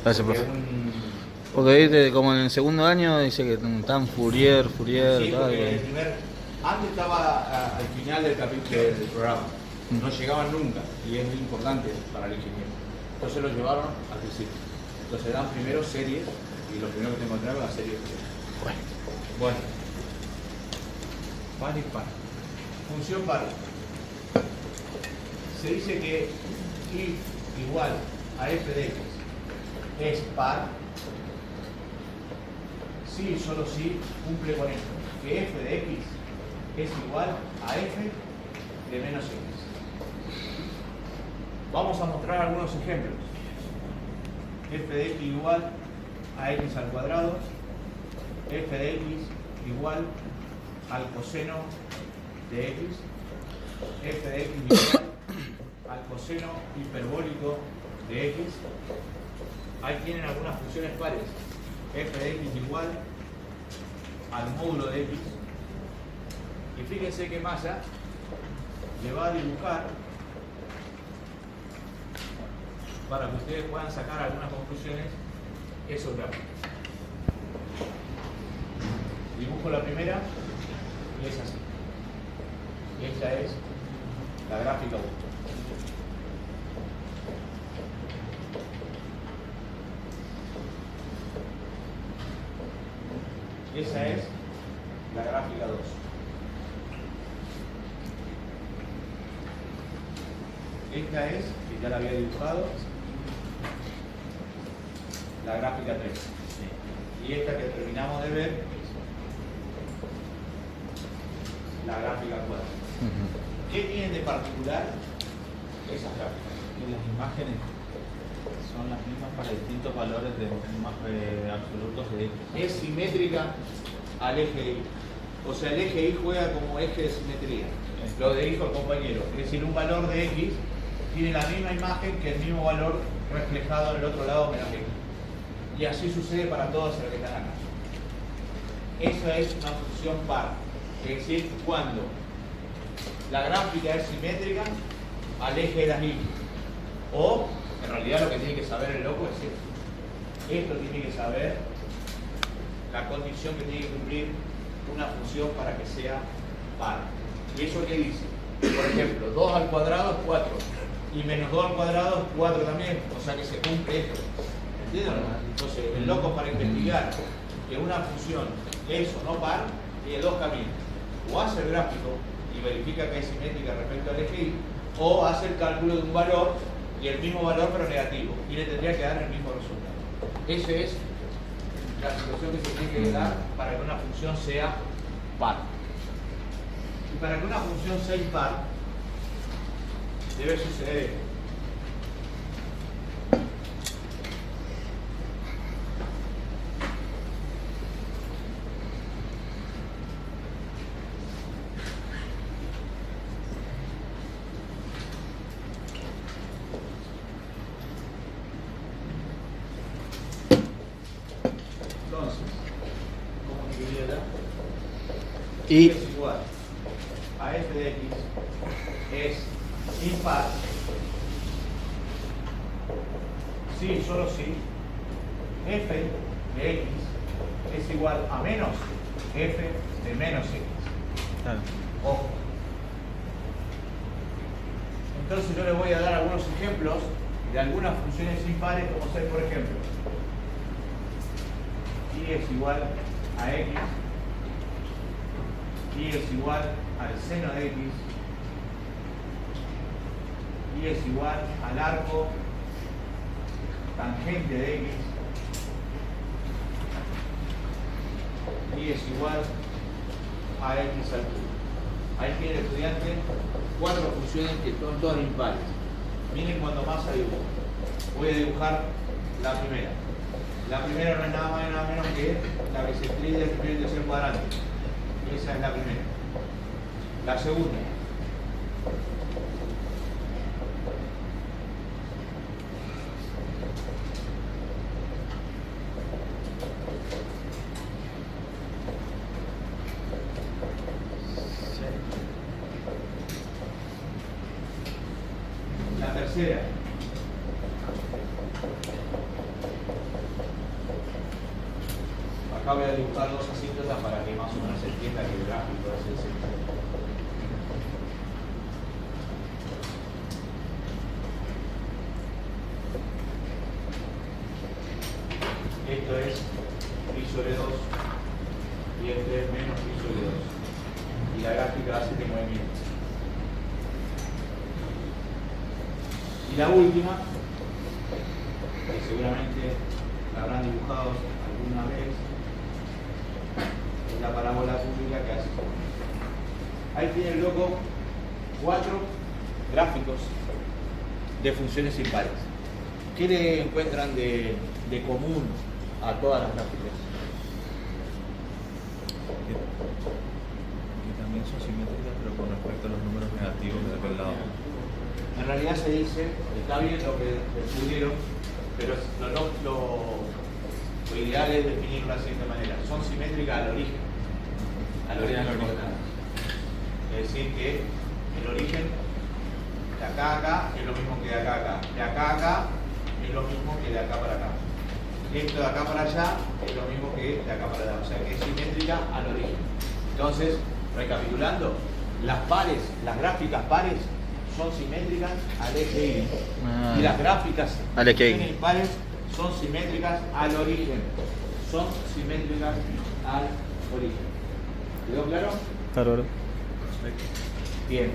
Gracias, Porque profe. un- Porque viste, como en el segundo año dice que están Fourier, Sí, tal. porque antes estaba al final del capítulo del programa, no llegaban nunca y es muy importante para el ingeniero. Entonces lo llevaron al principio. Entonces dan primero series y lo primero que te encontraba es la serie Fourier. Bueno, par y par. Función par. Se dice que y igual a f de x es par si y solo si cumple con esto, que f de x es igual a f de menos x. Vamos a mostrar algunos ejemplos. F de x igual a x al cuadrado, f de x igual al coseno de x, f de x igual al coseno hiperbólico de x. Ahí tienen algunas funciones pares. F de x igual al módulo de x. Y fíjense que Massa le va a dibujar para que ustedes puedan sacar algunas conclusiones esos gráficos. Dibujo la primera y es así. Esta es la gráfica 1. Esa es la gráfica 2. Esta es, que ya la había dibujado, la gráfica 3. Y esta que terminamos de ver, la gráfica 4. ¿Qué tienen de particular esas gráficas? Y las imágenes son las mismas para distintos valores de absolutos de x. Es simétrica al eje Y. O sea, el eje Y juega como eje de simetría. Lo dijo el compañero. Es decir, un valor de X tiene la misma imagen que el mismo valor reflejado en el otro lado menos X. Y así sucede para todos los que están acá. Esa es una función par. Es decir, cuando la gráfica es simétrica al eje de las Y. O, en realidad, lo que tiene que saber el loco es esto. Esto tiene que saber la condición que tiene que cumplir una función para que sea par. ¿Y eso qué dice? Por ejemplo, 2 al cuadrado es 4. Y menos 2 al cuadrado es 4 también. O sea que se cumple esto. ¿Entienden? Entonces, el loco para investigar que una función es o no par, tiene dos caminos. O hace el gráfico y verifica que es simétrica respecto al eje Y, o hace el cálculo de un valor y el mismo valor pero negativo. Y le tendría que dar el mismo resultado. Esa es la situación que se tiene que dar para que una función sea par. Y para que una función sea impar, debe suceder esto. Entonces, ¿cómo escribiría ya? Y Es igual a f de x es impar si, solo si f de x es igual a menos f de menos x. Claro. Ojo. Entonces yo les voy a dar algunos ejemplos de algunas funciones impares, como ser, por ejemplo, y es igual a x, y es igual al seno de x, y es igual al arco tangente de x, y es igual a x al cubo. Ahí tiene el estudiante 4 funciones que son todas impares. Miren cuando más hay dibujo. Voy a dibujar la primera. La primera no es nada más y nada menos que la que se escribe del primer y tercer cuadrante. Esa es la primera. La segunda. La tercera. Acá voy a dibujar dos asíntotas para que más o menos se entienda que el gráfico es el centro. Esto es pi sobre 2 y esto es menos pi sobre 2. Y la gráfica hace este movimiento. Y la última, que seguramente la habrán dibujado alguna vez, es la parábola pública que hace. Ahí tiene el loco 4 gráficos de funciones impares. ¿Qué le encuentran de común a todas las gráficas? Que también son simétricas, pero con respecto a los números negativos de aquel lado. En realidad se dice, está bien lo que descubrieron, pero lo ideal es definirlo de la siguiente manera. Son simétricas al origen. Al origen importante. Es decir, que el origen de acá a acá es lo mismo que de acá a acá. De acá a acá es lo mismo que de acá para acá. Esto de acá para allá es lo mismo que de acá para allá. O sea que es simétrica al origen. Entonces, recapitulando, las pares, las gráficas pares son simétricas al eje Y. Y las gráficas al eje Y. impares son simétricas al origen. Son simétricas al origen. ¿Quedó claro? Claro. Bien.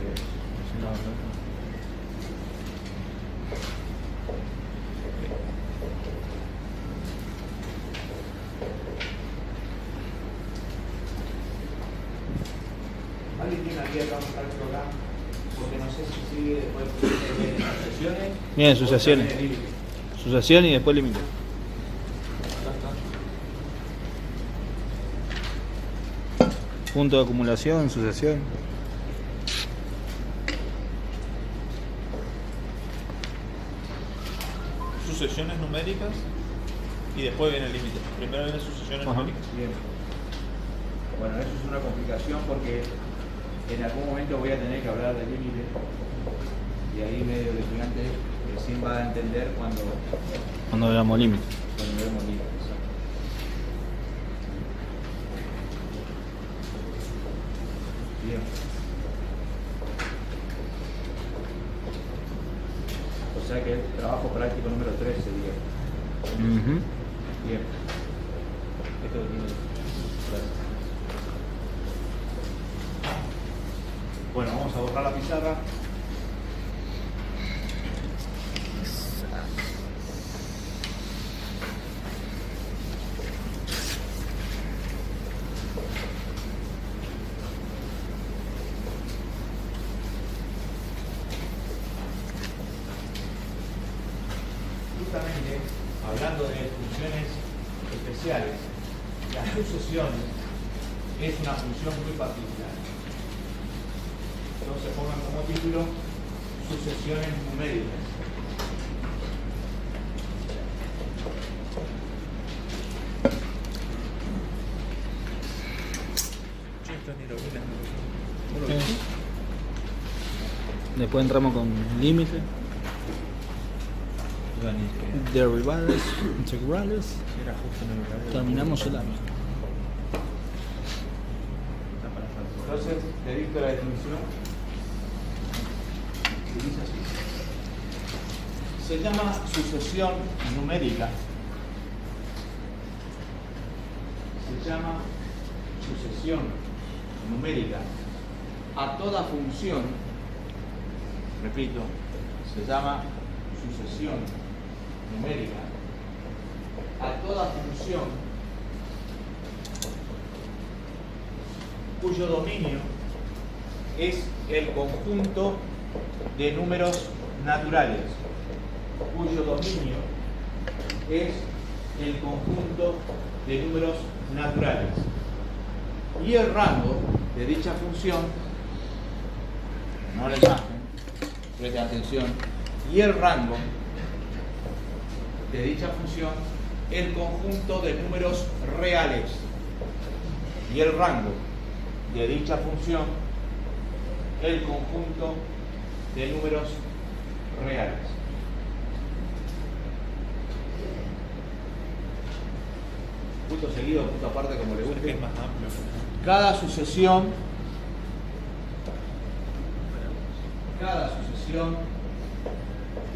¿Alguien tiene aquí acá un cálculo acá? Porque no sé si sigue después de sucesiones. Bien, sucesiones. Sucesión y después límite. Punto de acumulación, sucesión. Sucesiones numéricas y después viene el límite. Primero viene sucesiones Ajá. numéricas. Bien. Bueno, eso es una complicación porque en algún momento voy a tener que hablar del límite y ahí medio el estudiante recién va a entender cuando Veamos límite. vemos límite. Bien. O sea que el trabajo práctico número 3 sería. Bien. Esto tiene. Gracias. Bueno, vamos a borrar la pizarra. Justamente, hablando de funciones especiales, la sucesión es una función muy particular. Entonces pongan como título sucesiones numéricas. Después entramos con límite, derivadas, integrales. Era justo en el horario. Terminamos el año. Entonces, te dicto la definición. Y dice así. Se llama sucesión numérica. Se llama sucesión numérica a toda función, repito, se llama sucesión numérica a toda función cuyo dominio es el conjunto de números naturales, cuyo dominio es el conjunto de números naturales. Y el rango de dicha función, no la imagen, presten atención, y el rango de dicha función, el conjunto de números reales. Y el rango de dicha función, el conjunto de números reales. Punto seguido, punto aparte, como le Es que guste. es más amplio. Cada sucesión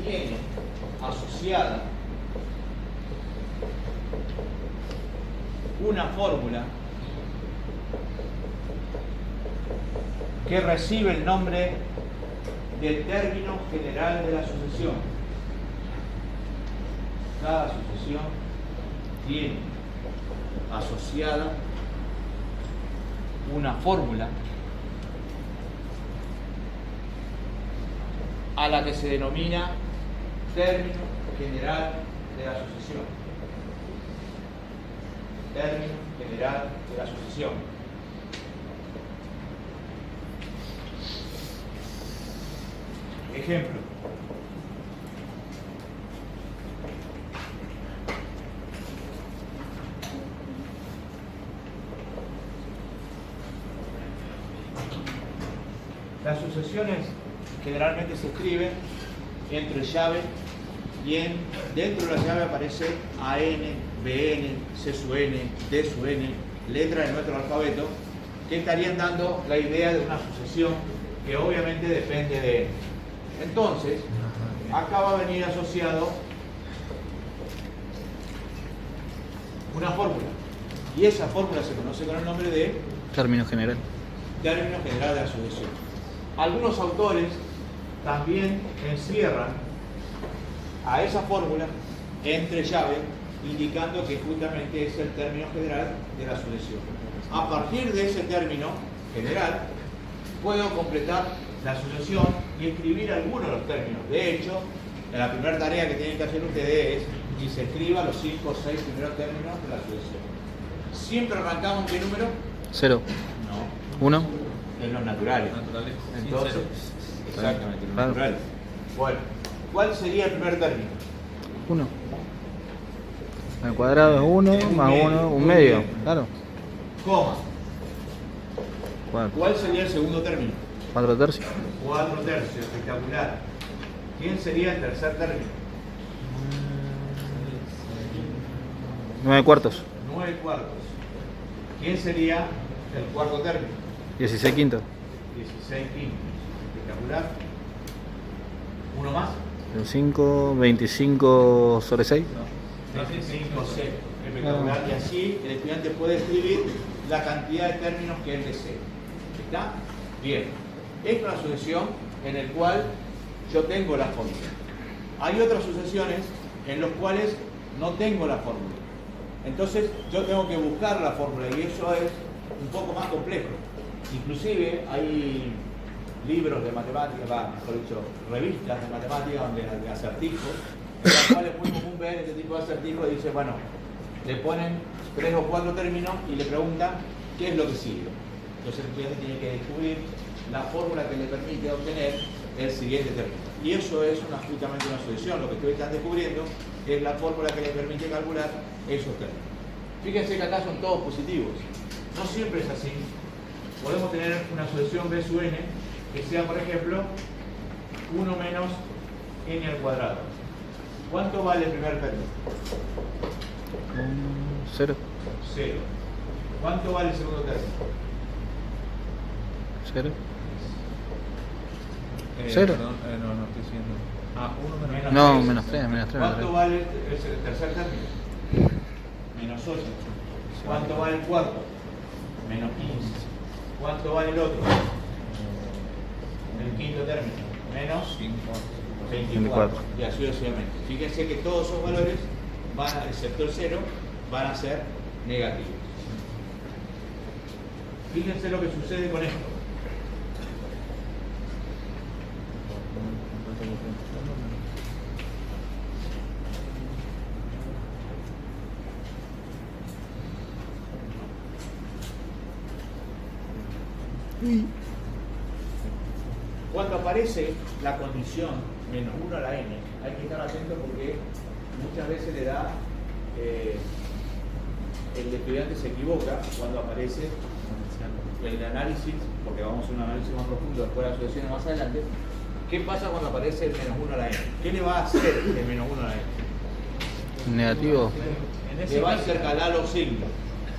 tiene asociada una fórmula que recibe el nombre del término general de la sucesión. Cada sucesión tiene asociada una fórmula a la que se denomina término general de la sucesión. Término general de la sucesión. Ejemplo. Las sucesiones generalmente se escriben entre llave y dentro de la llave aparece AN, BN, C sub N, D sub N, letras de nuestro alfabeto, que estarían dando la idea de una sucesión que obviamente depende de N. Entonces, acá va a venir asociado una fórmula, y esa fórmula se conoce con el nombre de Término general. término general de la sucesión. Algunos autores también encierran a esa fórmula entre llaves, indicando que justamente es el término general de la sucesión. A partir de ese término general, puedo completar la sucesión y escribir algunos de los términos. De hecho, la primera tarea que tienen que hacer ustedes es que se escriban los 5 o 6 primeros términos de la sucesión. ¿Siempre arrancamos qué número? 0, No. 1. En los naturales. Naturales. Entonces, exactamente, los Claro. naturales. Bueno, ¿cuál sería el primer término? 1. Al cuadrado es 1, Es un más medio, 1, un muy medio. bien. Claro. Coma. 4 ¿Cuál sería el segundo término? tercios. 4 tercios, espectacular. ¿Quién sería el tercer término? 9 cuartos. 9 cuartos. ¿Quién sería el cuarto término? 16 quintos. 16 quintos. Espectacular. ¿Uno más? 5, 25 sobre 6. 25 C. Espectacular. Y así el estudiante puede escribir la cantidad de términos que él desee. ¿Está? Bien. Es una sucesión en la cual yo tengo la fórmula. Hay otras sucesiones en las cuales no tengo la fórmula. Entonces yo tengo que buscar la fórmula y eso es un poco más complejo. Inclusive hay libros de matemáticas, mejor dicho, revistas de matemáticas donde de acertijos, en las cuales es muy común ver este tipo de acertijos y dice, bueno, le ponen 3 o 4 términos y le preguntan qué es lo que sigue. Entonces el estudiante tiene que descubrir la fórmula que le permite obtener el siguiente término. Y eso es justamente una sucesión. Lo que ustedes están descubriendo es la fórmula que le permite calcular esos términos. Fíjense que acá son todos positivos. No siempre es así. Podemos tener una sucesión B sub n que sea, por ejemplo, 1 menos n al cuadrado. ¿Cuánto vale el primer término? 0. 0. ¿Cuánto vale el segundo término? 0. Cero. Cero. No estoy siguiendo. Ah, 1 menos No, tres. menos 3, menos 3. ¿Cuánto vale el tercer término? Menos 8. ¿Cuánto vale el cuarto? Menos 15. ¿Cuánto vale el otro? El quinto término. Menos 24. Y así sucesivamente. Fíjense que todos esos valores, excepto el 0, van a ser negativos. Fíjense lo que sucede con esto. Cuando aparece la condición menos 1 a la n, hay que estar atento porque muchas veces le da, el estudiante se equivoca cuando aparece el análisis, porque vamos a hacer un análisis más profundo después de las asociaciones más adelante. ¿Qué pasa cuando aparece el menos 1 a la n? ¿Qué le va a hacer el menos 1 a la n? Negativo. Le va a intercalar los signos,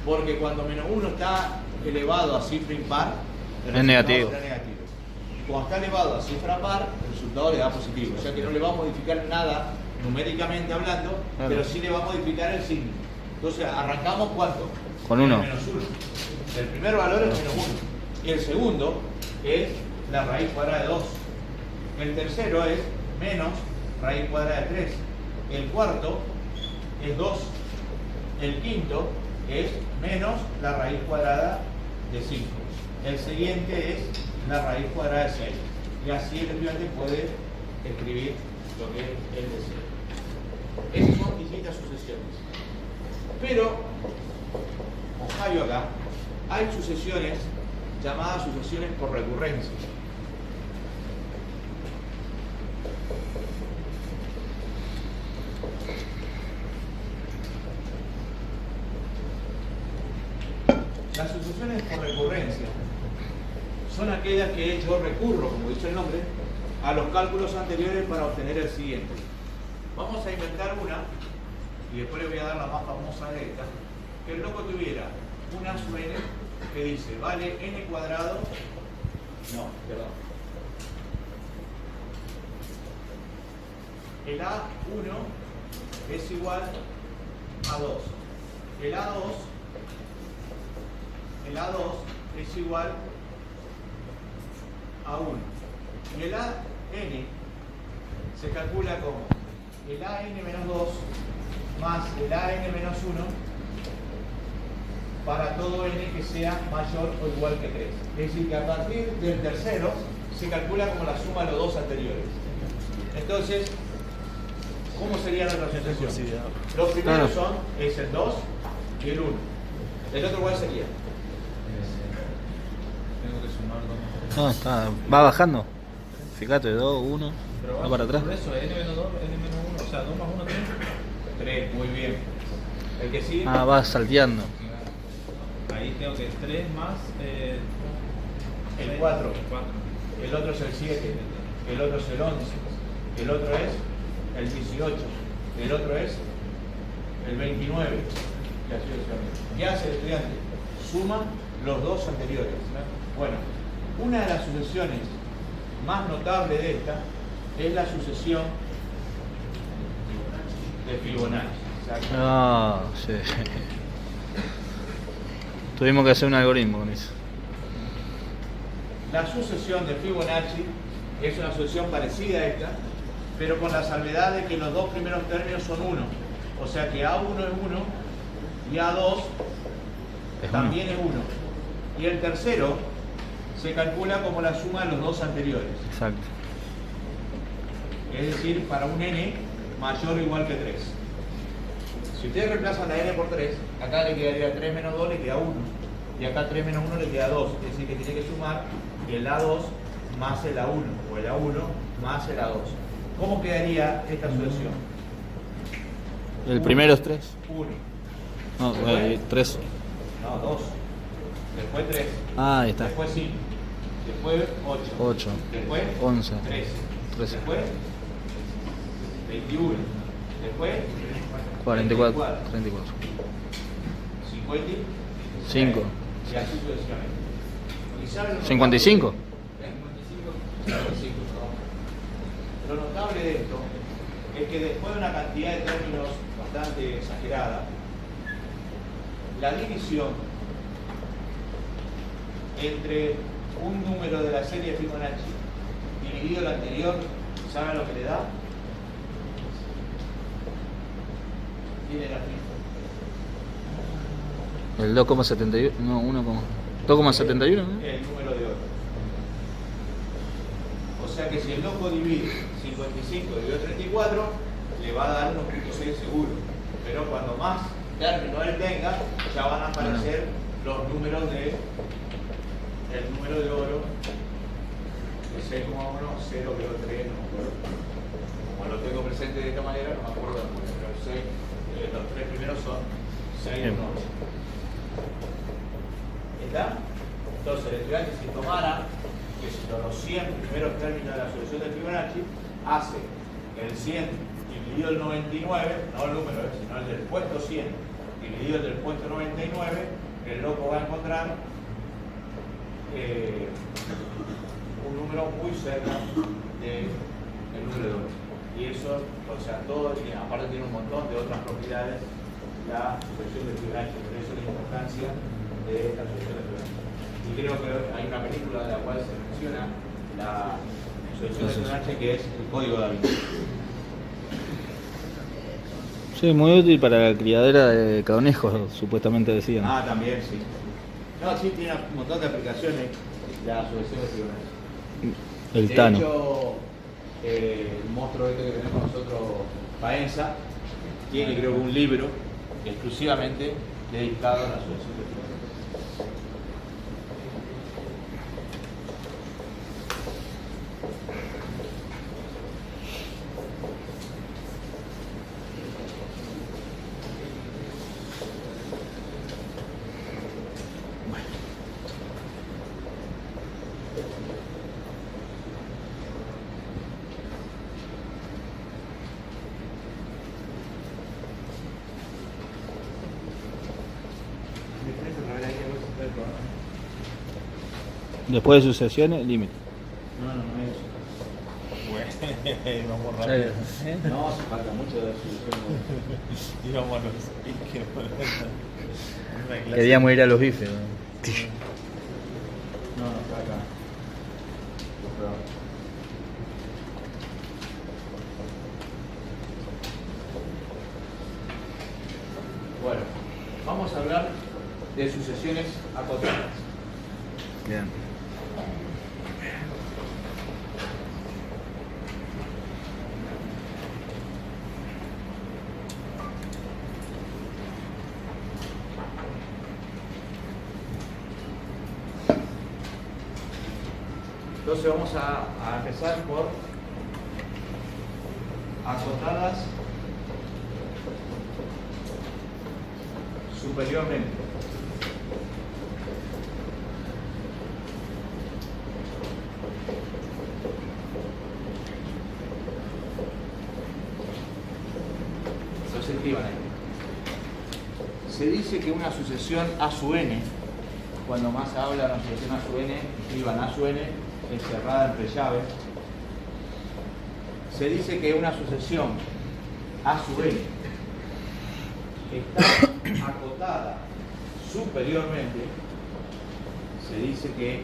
porque cuando menos 1 está elevado a cifra impar, el Es negativo. resultado será negativo. Cuando está elevado a cifra par, el resultado le da positivo. O sea que no le va a modificar nada numéricamente hablando, Claro. pero sí le va a modificar el signo. Entonces, ¿arrancamos cuánto? Con 1. Menos 1. El primer valor es menos 1. Y el segundo es la raíz cuadrada de 2. El tercero es menos raíz cuadrada de 3. El cuarto es 2. El quinto es menos la raíz cuadrada de 5. El siguiente es la raíz cuadrada de 6. Y así el estudiante puede escribir lo que él desea. Esas son distintas sucesiones. Pero, ojalá acá, hay sucesiones llamadas sucesiones por recurrencia. Las sucesiones por recurrencia son aquellas que yo recurro, como dice el nombre, a los cálculos anteriores para obtener el siguiente. Vamos a inventar una, y después le voy a dar la más famosa de esta, que el loco tuviera una sub n que dice, vale n cuadrado, no, perdón. El A1 es igual a 2. El A2 es igual a 1. Y el AN se calcula como el AN menos 2 más el AN menos 1 para todo n que sea mayor o igual que 3. Es decir, que a partir del tercero se calcula como la suma de los dos anteriores. Entonces, ¿cómo sería nuestra sucesión? Los primeros son es el 2 y el 1. ¿El otro cuál sería? Tengo que sumar 2. No, está, va bajando. Fíjate, 2, 1, Pero va para atrás. Por eso, n menos 2, n menos 1, o sea, 2 más 1 tiene 3, muy bien. El que sigue. Ah, va salteando. Ahí tengo que 3 más El 4. El 4. El otro es el 7, el otro es el 11, el otro es el 18, el otro es el 29. Y así sucesivamente. ¿Qué hace el estudiante? Suma los dos anteriores. Bueno, una de las sucesiones más notables de esta es la sucesión de Fibonacci. Ah, sí. Tuvimos que hacer un algoritmo con eso. La sucesión de Fibonacci es una sucesión parecida a esta, pero con la salvedad de que los dos primeros términos son 1. O sea que A1 es 1 y A2 también es 1. Y el tercero se calcula como la suma de los dos anteriores. Exacto. Es decir, para un n mayor o igual que 3. Si ustedes reemplazan la n por 3, acá le quedaría 3 menos 2, le queda 1. Y acá 3 menos 1 le queda 2. Es decir, que tiene que sumar el A2 más el A1, o el A1 más el A2. ¿Cómo quedaría esta sucesión? El primero es 3. 1. No, 3. No, 2. Después 3. Ah, ahí está. Después 5. Después 8. 8. Después 11. 13. 13. Después 21. Después 44. 34. 55. 5. Y así sucesivamente. Y saben lo 55. notable? 55, perdón. Lo notable de esto es que después de una cantidad de términos bastante exagerada, la división entre un número de la serie Fibonacci dividido el anterior, ¿saben lo que le da? Tiene la misma. El 2,71. No, 2,71. ¿no? El número de oro. O sea que si el loco divide 55 dividido 34, le va a dar 1.6 seguro. Pero cuando más términos él tenga, ya van a aparecer los números de el número de oro de 6,1, 0,3, no me acuerdo. Como lo tengo presente de esta manera, no me acuerdo de acuerdo, pero los tres primeros son 6 y 1. ¿Está? Entonces, el estudiante, si tomara que si los 100 primeros términos de la solución de Fibonacci hace el 100 dividido el 99, no el número, sino el del puesto 100 dividido el del puesto 99, el loco va a encontrar un número muy cerca del número de oro. Y eso, o sea, todo, aparte tiene un montón de otras propiedades la sucesión de Fibonacci, por eso la importancia de esta sucesión de Fibonacci. Y creo que hay una película de la cual se menciona la sucesión de Fibonacci, que es el código Da Vinci. Sí, muy útil para la criadera de conejos, supuestamente decían. Ah, también, sí. No, sí, tiene un montón de aplicaciones la sucesión de Fibonacci. El De Tano. hecho, el monstruo este que tenemos nosotros, Faenza, tiene creo que un libro exclusivamente dedicado a la sucesión de Fibonacci. Después de sucesiones, límite. No, no es eso. Bueno, vamos rápido. No, se falta mucho de la solución. Y vámonos. Queríamos ir a los bifes. ¿no? No, no, está acá. Bueno, vamos a hablar de sucesiones acotadas. Bien. Entonces vamos a empezar por acotadas superiormente. Entonces escriban ahí. Se dice que una sucesión A sub n, cuando más se habla de una sucesión A sub n, escriban A sub n encerrada entre llaves. Se dice que una sucesión A sub n está acotada superiormente. Se dice que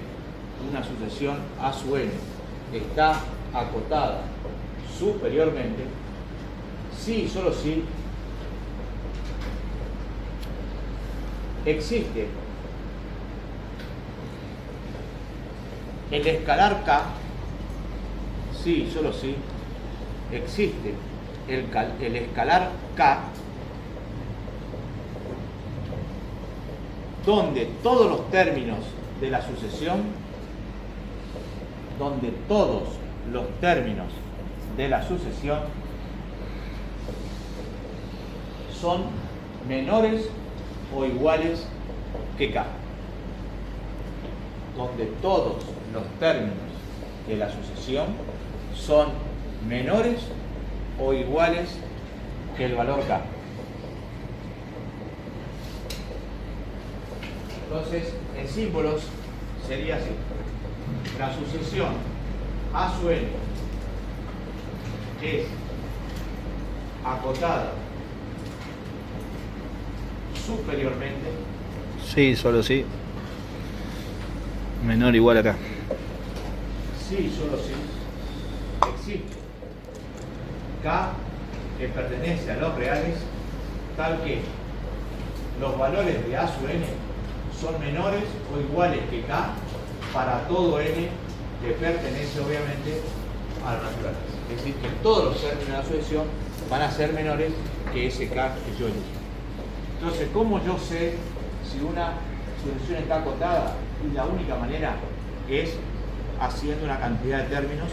una sucesión A sub n está acotada superiormente si y solo si existe el escalar K, sí y solo si existe el escalar K donde todos los términos de la sucesión, son menores o iguales que K. Donde todos los términos de la sucesión son menores o iguales que el valor K. Entonces, en símbolos sería así. La sucesión A sub n es acotada superiormente Sí, solo sí. Menor o igual acá. si solo si existe K que pertenece a los reales tal que los valores de A sub n son menores o iguales que K para todo n que pertenece obviamente a los naturales. Es decir, que todos los términos de la sucesión van a ser menores que ese K que yo elegí. Entonces, ¿cómo yo sé si una sucesión está acotada? Y la única manera es haciendo una cantidad de términos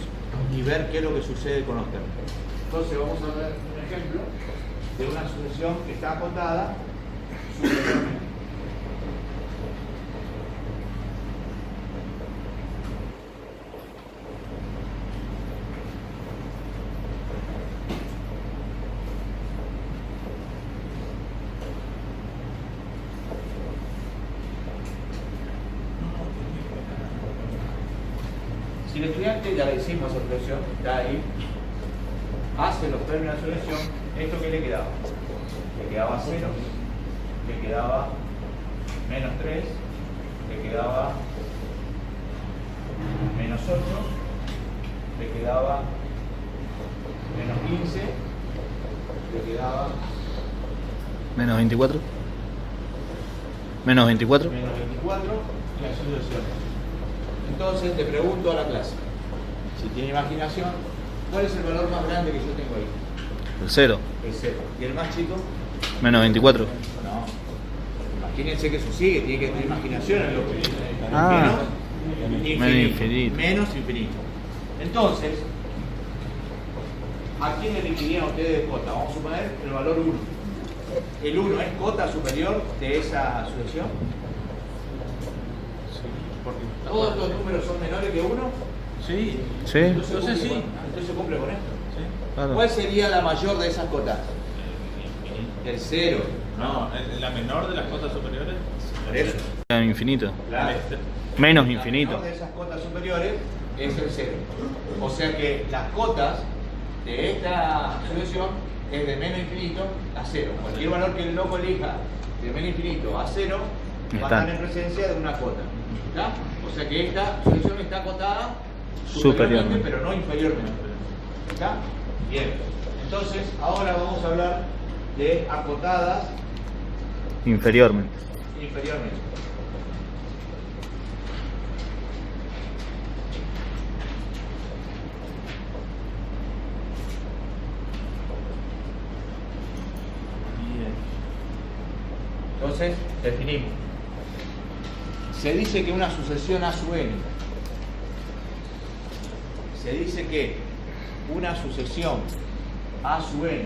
y ver qué es lo que sucede con los términos. Entonces vamos a ver un ejemplo de una sucesión que está acotada superiormente. Si el estudiante, ya le hicimos esa expresión, está ahí, hace los términos de sucesión, ¿esto qué le quedaba? Le quedaba 0, le quedaba menos 3, le quedaba menos 8, le quedaba menos 15, le quedaba Menos 24. Menos 24. menos 24 y la sucesión. Entonces le pregunto a la clase, si tiene imaginación, ¿cuál es el valor más grande que yo tengo ahí? El 0. El 0. ¿Y el más chico? Menos 24. No. Imagínense que eso sigue, tiene que tener imaginación en lo que Ah. menos infinito. Menos infinito. Entonces, ¿a quién elegirían ustedes de cota? Vamos a suponer el valor 1. ¿El 1 es cota superior de esa sucesión? ¿Todos los números son menores que 1? Sí. Sí. Entonces sí. Entonces cumple con esto. Claro. ¿Cuál sería la mayor de esas cotas? El 0. No, la menor de las cotas superiores. Por eso. Infinito. Claro. Menos La infinito. menor de esas cotas superiores es el 0. O sea que las cotas de esta sucesión es de menos infinito a 0. Cualquier valor que el loco elija de menos infinito a 0 va a Está. estar en presencia de una cota. ¿Está? O sea que esta sucesión está acotada Superiormente. pero no inferiormente. ¿Está? Bien. Entonces, ahora vamos a hablar de acotadas Inferiormente. inferiormente. Entonces, definimos. Se dice que una sucesión A sub n, se dice que una sucesión A sub n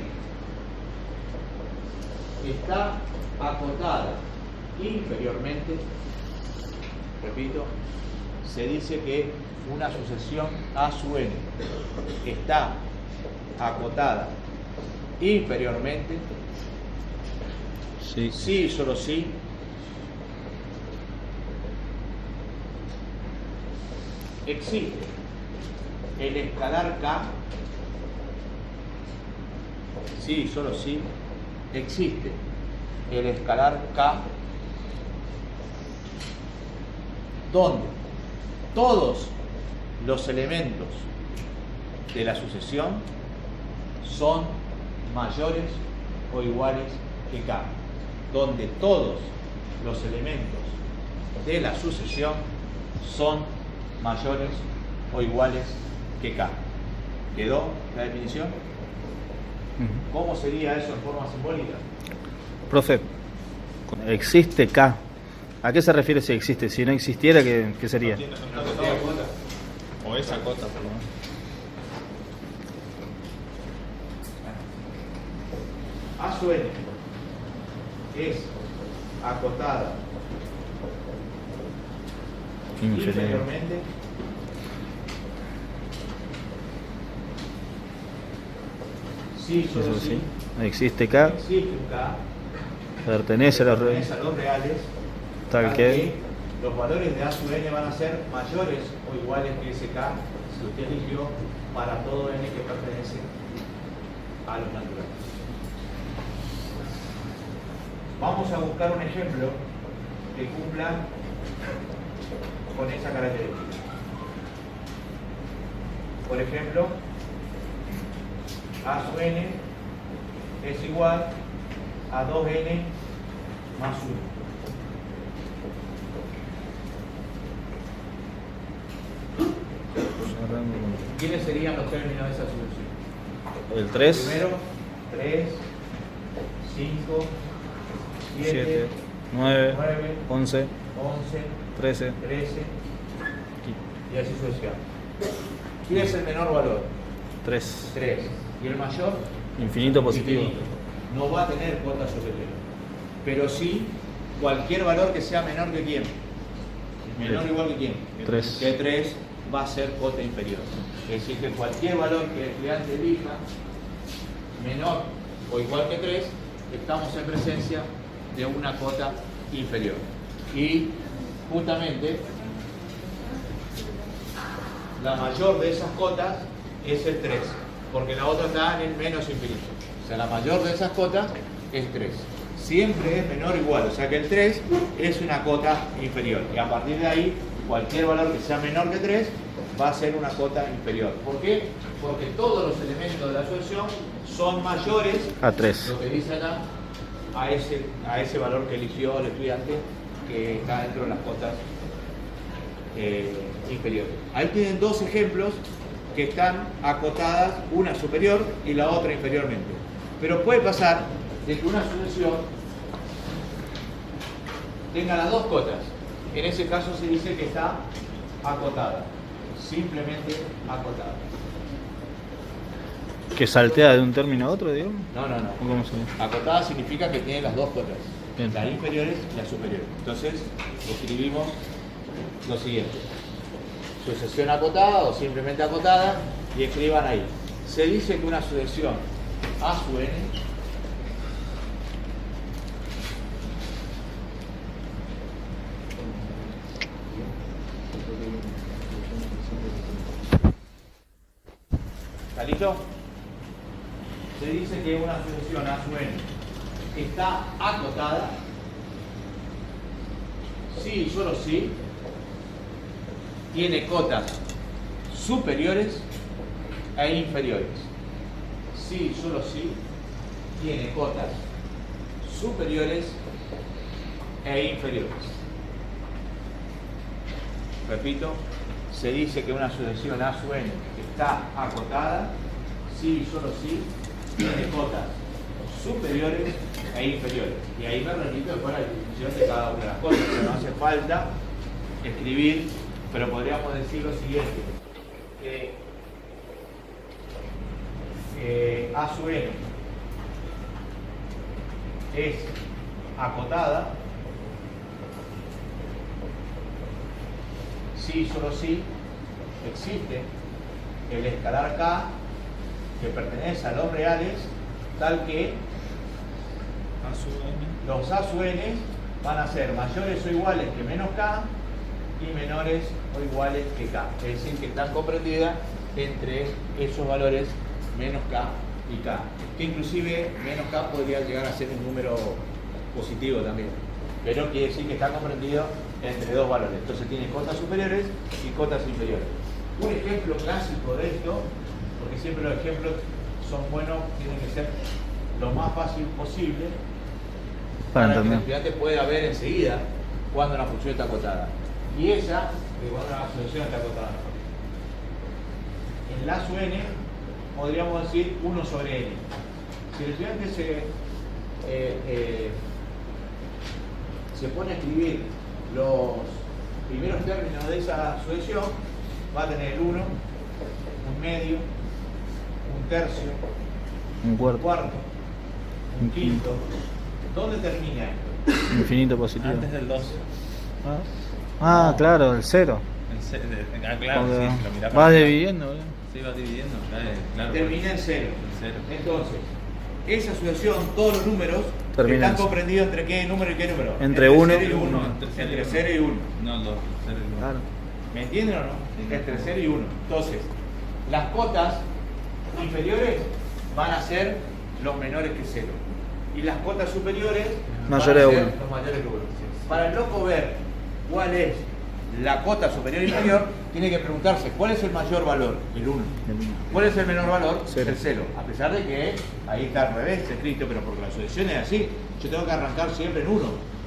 está acotada inferiormente, repito, se dice que una sucesión A sub n está acotada inferiormente Sí. sí y solo sí existe el escalar K, sí y solo sí existe el escalar K donde todos los elementos de la sucesión son mayores o iguales que K, donde todos los elementos de la sucesión son mayores o iguales que K. ¿Quedó la definición? Ujú. ¿Cómo sería eso en forma simbólica? Profe, existe K. ¿A qué se refiere si existe? Si no existiera, ¿qué sería? No tiene Una cota. cota de cota. O esa cota, por lo menos. A sub n es acotada inferiormente sí, solo Eso sí. sí. Existe K, Existe un K pertenece a los pertenece a los reales tal que los valores de A sub n van a ser mayores o iguales que SK si usted eligió para todo n que pertenece a los naturales. Vamos a buscar un ejemplo que cumpla con esa característica. Por ejemplo, A sub n es igual a 2n más 1. ¿Quiénes serían los términos de esa solución? El 3, Primero, 3, 5, 7, 7, 9, 9, 11, 11, 13. 13 y así sucesivamente. ¿Quién es el menor valor? 3. 3. ¿Y el mayor? Infinito positivo. Infinito. No va a tener cuota superior. Pero sí cualquier valor que sea menor que quién. Menor o igual que quién. 3. Que 3 va a ser cota inferior. Es decir, que cualquier valor que el estudiante elija, menor o igual que 3, estamos en presencia de una cota inferior. Y justamente la mayor de esas cotas es el 3, porque la otra está en el menos infinito. O sea, la mayor de esas cotas es 3. Siempre es menor o igual, o sea que el 3 es una cota inferior. Y a partir de ahí, cualquier valor que sea menor que 3 va a ser una cota inferior. ¿Por qué? Porque todos los elementos de la sucesión son mayores A 3. lo que dice acá a ese valor que eligió el estudiante que está dentro de las cotas inferiores. Ahí tienen dos ejemplos que están acotadas, una superior y la otra inferiormente. Pero puede pasar de que una sucesión tenga las dos cotas. En ese caso se dice que está acotada, simplemente acotada. ¿Que saltea de un término a otro, digamos? No, no, no. ¿O cómo se llama? Acotada significa que tiene las dos cotas, Bien. las inferiores y las superiores. Entonces, escribimos lo siguiente: sucesión acotada o simplemente acotada, y escriban ahí. Se dice que una sucesión A sub n ¿está listo? Se dice que una sucesión A sub n está acotada si y solo si tiene cotas superiores e inferiores. Si y solo si tiene cotas superiores e inferiores. Repito, se dice que una sucesión A sub n está acotada si y solo si tiene cotas superiores e inferiores. Y ahí me remito después a la definición de cada una de las cosas. O sea, no hace falta escribir, pero podríamos decir lo siguiente: que A sub n es acotada si y solo si existe el escalar K que pertenece a los reales, tal que A sub n. los A sub n van a ser mayores o iguales que menos K y menores o iguales que K. Es decir, que están comprendidas entre esos valores menos K y K. Que inclusive menos K podría llegar a ser un número positivo también. Pero quiere decir que está comprendido entre dos valores. Entonces tiene cotas superiores y cotas inferiores. Un ejemplo clásico de esto, porque siempre los ejemplos son buenos, tienen que ser lo más fácil posible para que el estudiante pueda ver enseguida cuando una función está acotada. Y esa, cuando una solución está acotada. En la sub n podríamos decir 1 sobre n. Si el estudiante se pone a escribir los primeros términos de esa sucesión, va a tener 1, un medio, un tercio, Un un cuarto. cuarto, un quinto. ¿Dónde termina esto? Infinito positivo. Antes del 2. Ah, claro, el 0. Claro, Porque sí, si lo mirás vas para- dividiendo. Sí, vas dividiendo, claro. Termina en 0. En 0. Entonces, esa sucesión, todos los números Terminancia. ¿Están comprendidos entre qué número y qué número? Entre uno. 0 y 1. Entre 0 y 1. No, 2, 0 y 1. Claro. ¿Me entienden o no? Entre 0 y 1. Entonces, las cotas inferiores van a ser los menores que 0. Y las cotas superiores Mayores van a a ser uno. los mayores que 1. Para el loco ver cuál es la cota superior e inferior, tiene que preguntarse cuál es el mayor valor, el 1. ¿Cuál es el menor valor? Cero. El 0. A pesar de que ahí está al revés escrito, pero porque la sucesión es así, yo tengo que arrancar siempre en 1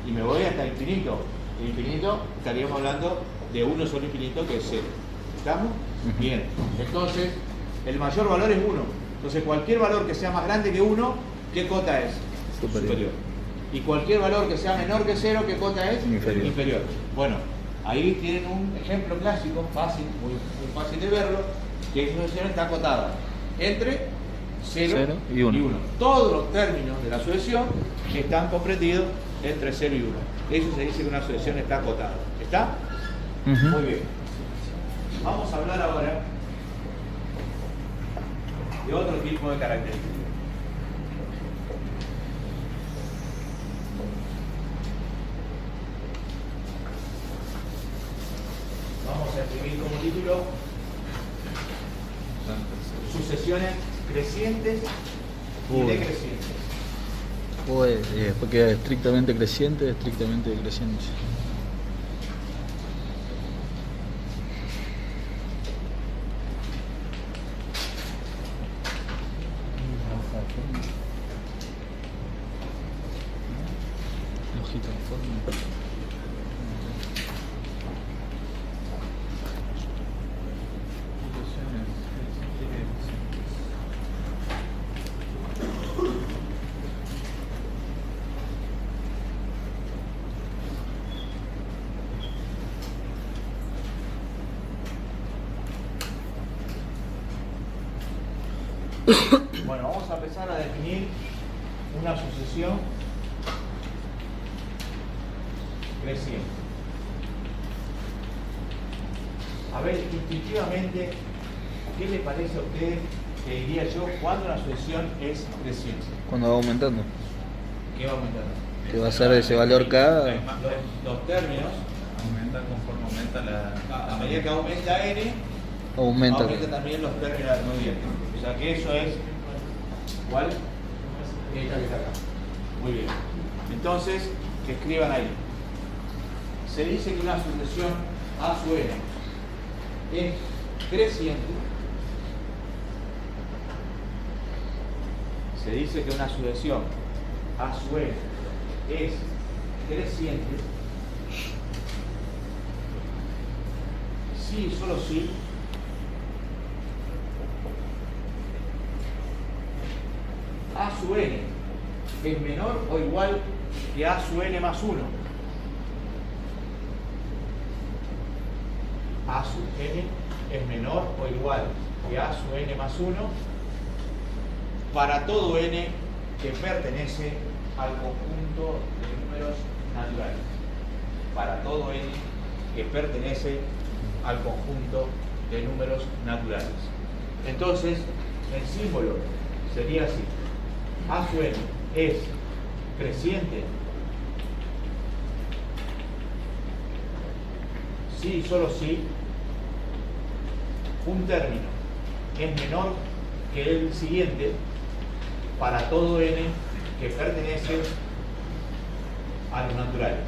y me voy hasta infinito. El infinito estaríamos hablando de 1 solo infinito, que es 0. ¿Estamos? Bien. Entonces, el mayor valor es 1. Entonces, cualquier valor que sea más grande que 1, ¿qué cota es? Superior. Y cualquier valor que sea menor que 0, ¿qué cota es? Inferior. Bueno, ahí tienen un ejemplo clásico, fácil, muy fácil de verlo, que esa sucesión está acotada entre 0 Cero y uno. 1. Todos los términos de la sucesión están comprendidos entre 0 y 1. Eso se dice que una sucesión está acotada. ¿Está? Ujú. Muy bien. Vamos a hablar ahora de otro tipo de características. Vamos a escribir como título sucesiones crecientes y Uy. decrecientes. Pues, después queda estrictamente creciente, estrictamente decreciente. Hojita en forma. Bueno, vamos a empezar a definir una sucesión creciente. A ver, instintivamente, ¿qué le parece a usted que diría yo cuando una sucesión es creciente? Cuando va aumentando. ¿Qué va aumentando? Que va a ser ese valor K. Los términos, Aumenta conforme aumenta la a medida que aumenta n, Aumenta. aumenta también los términos. Muy bien. O sea que eso es, ¿cuál? Esta que está acá. Muy bien. Entonces, que escriban ahí. Se dice que una sucesión A sub n es creciente. Se dice que una sucesión A sub n es creciente si y solo si A sub n es menor o igual que A sub n más 1. A sub n es menor o igual que A sub n más 1 para todo n que pertenece al conjunto de números naturales. Para todo n que pertenece al conjunto de números naturales. Entonces, el símbolo sería así. A sub n es creciente si y solo si un término es menor que el siguiente para todo n que pertenece a los naturales.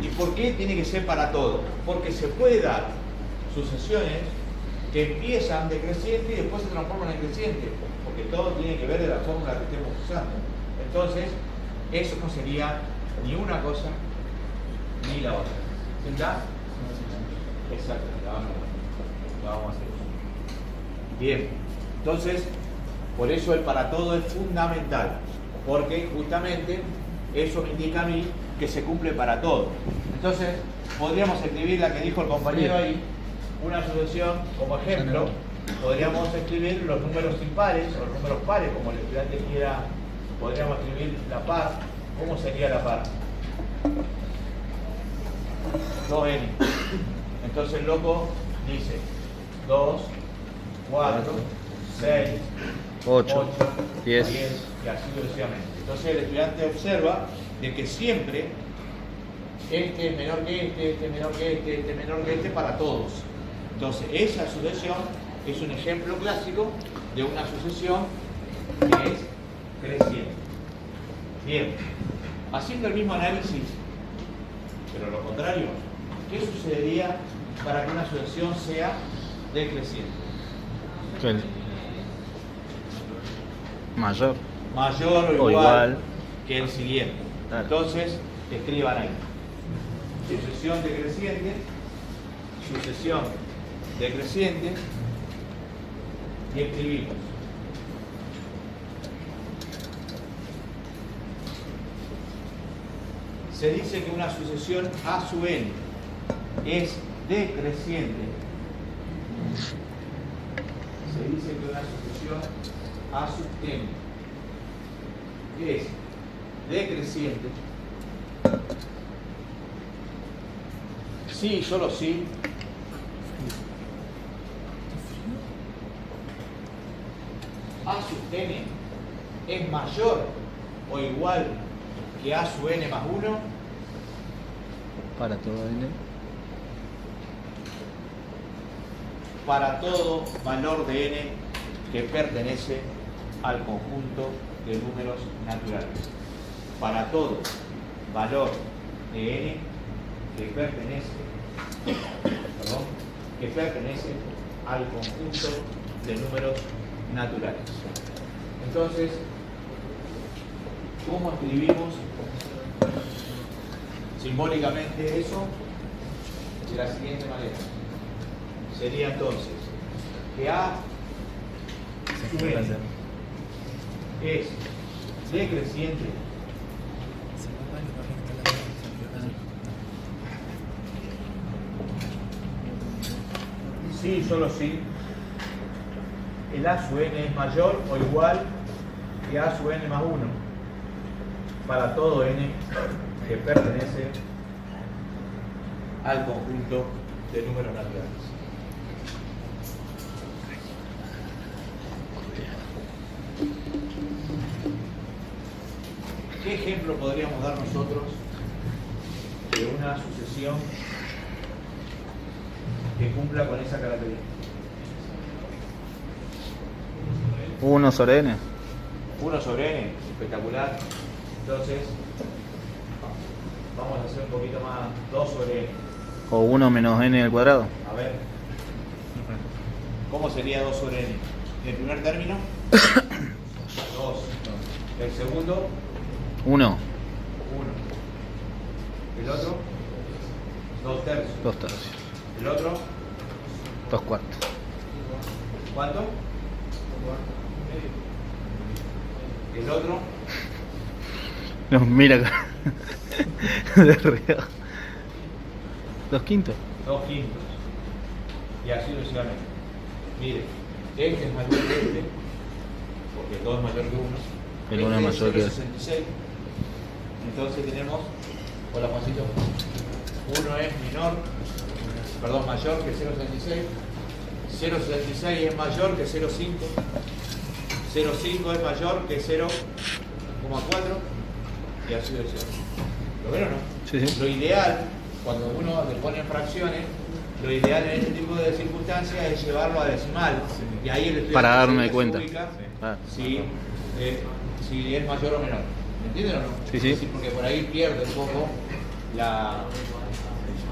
¿Y por qué tiene que ser para todo? Porque se puede dar sucesiones que empiezan decreciente y después se transforman en creciente, porque todo tiene que ver de la fórmula que estemos usando. Entonces, eso no sería ni una cosa ni la otra. ¿Está? Exacto, la vamos a hacer. Bien, entonces, por eso el para todo es fundamental, porque justamente eso me indica a mí que se cumple para todo. Entonces, podríamos escribir la que dijo el compañero ahí, una sucesión como ejemplo. Podríamos escribir los números impares o los números pares, como el estudiante quiera. Podríamos escribir la par. ¿Cómo sería la par? 2n. Entonces el loco dice 2, 4, 6, 8, 10. y así sucesivamente. Entonces el estudiante observa de que siempre este es menor que este es menor que este es menor que este para todos. Entonces esa sucesión es un ejemplo clásico de una sucesión que es creciente. Bien, haciendo el mismo análisis, pero lo contrario, ¿qué sucedería para que una sucesión sea decreciente? Que mayor. Mayor O o igual. igual que el siguiente. Claro. Entonces, escriban ahí. Sucesión decreciente, sucesión decreciente, y escribimos. Se dice que una sucesión A sub n es decreciente. Se dice que una sucesión A sub n es decreciente si y solo si A sub n es mayor o igual que A sub n más 1 Para todo n. para todo valor de n que pertenece al conjunto de números naturales. Para todo valor de n que pertenece al conjunto de números naturales. Entonces, ¿cómo escribimos simbólicamente eso? De la siguiente manera. Sería entonces que A sub n es decreciente si y solo si el A sub n es mayor o igual que A sub n más 1 para todo n que pertenece al conjunto de números naturales. ¿Qué ejemplo podríamos dar nosotros de una sucesión que cumpla con esa característica? 1 sobre n. 1 sobre n, espectacular. Entonces, vamos a hacer un poquito más, 2 sobre n. O 1 menos n al cuadrado. A ver, ¿cómo sería 2 sobre n? El primer término, 2. El segundo, 1. 1. El otro, 2 tercios. 2 tercios. El otro, 2 cuartos. ¿cuánto? El otro, Nos mira acá. De reojo. 2 quintos. 2 quintos. Y así sucesivamente. Mire, este es mayor que este, porque 2 es mayor que 1. El 1 es mayor que 0,66. Entonces tenemos, hola Juancito, 1 es mayor que 0,66. 0,66 es mayor que 0,5. 0,5 es mayor que 0,4. Y así sucesivamente. ¿Lo ven o no? Sí, sí. Lo ideal, cuando uno le pone fracciones, lo ideal en este tipo de circunstancias es llevarlo a decimal. Y ahí el estudiante Para darme se cuenta. ubica Ah. si es mayor o menor. ¿Me entienden o no? Sí, sí. Es decir, porque por ahí pierde un poco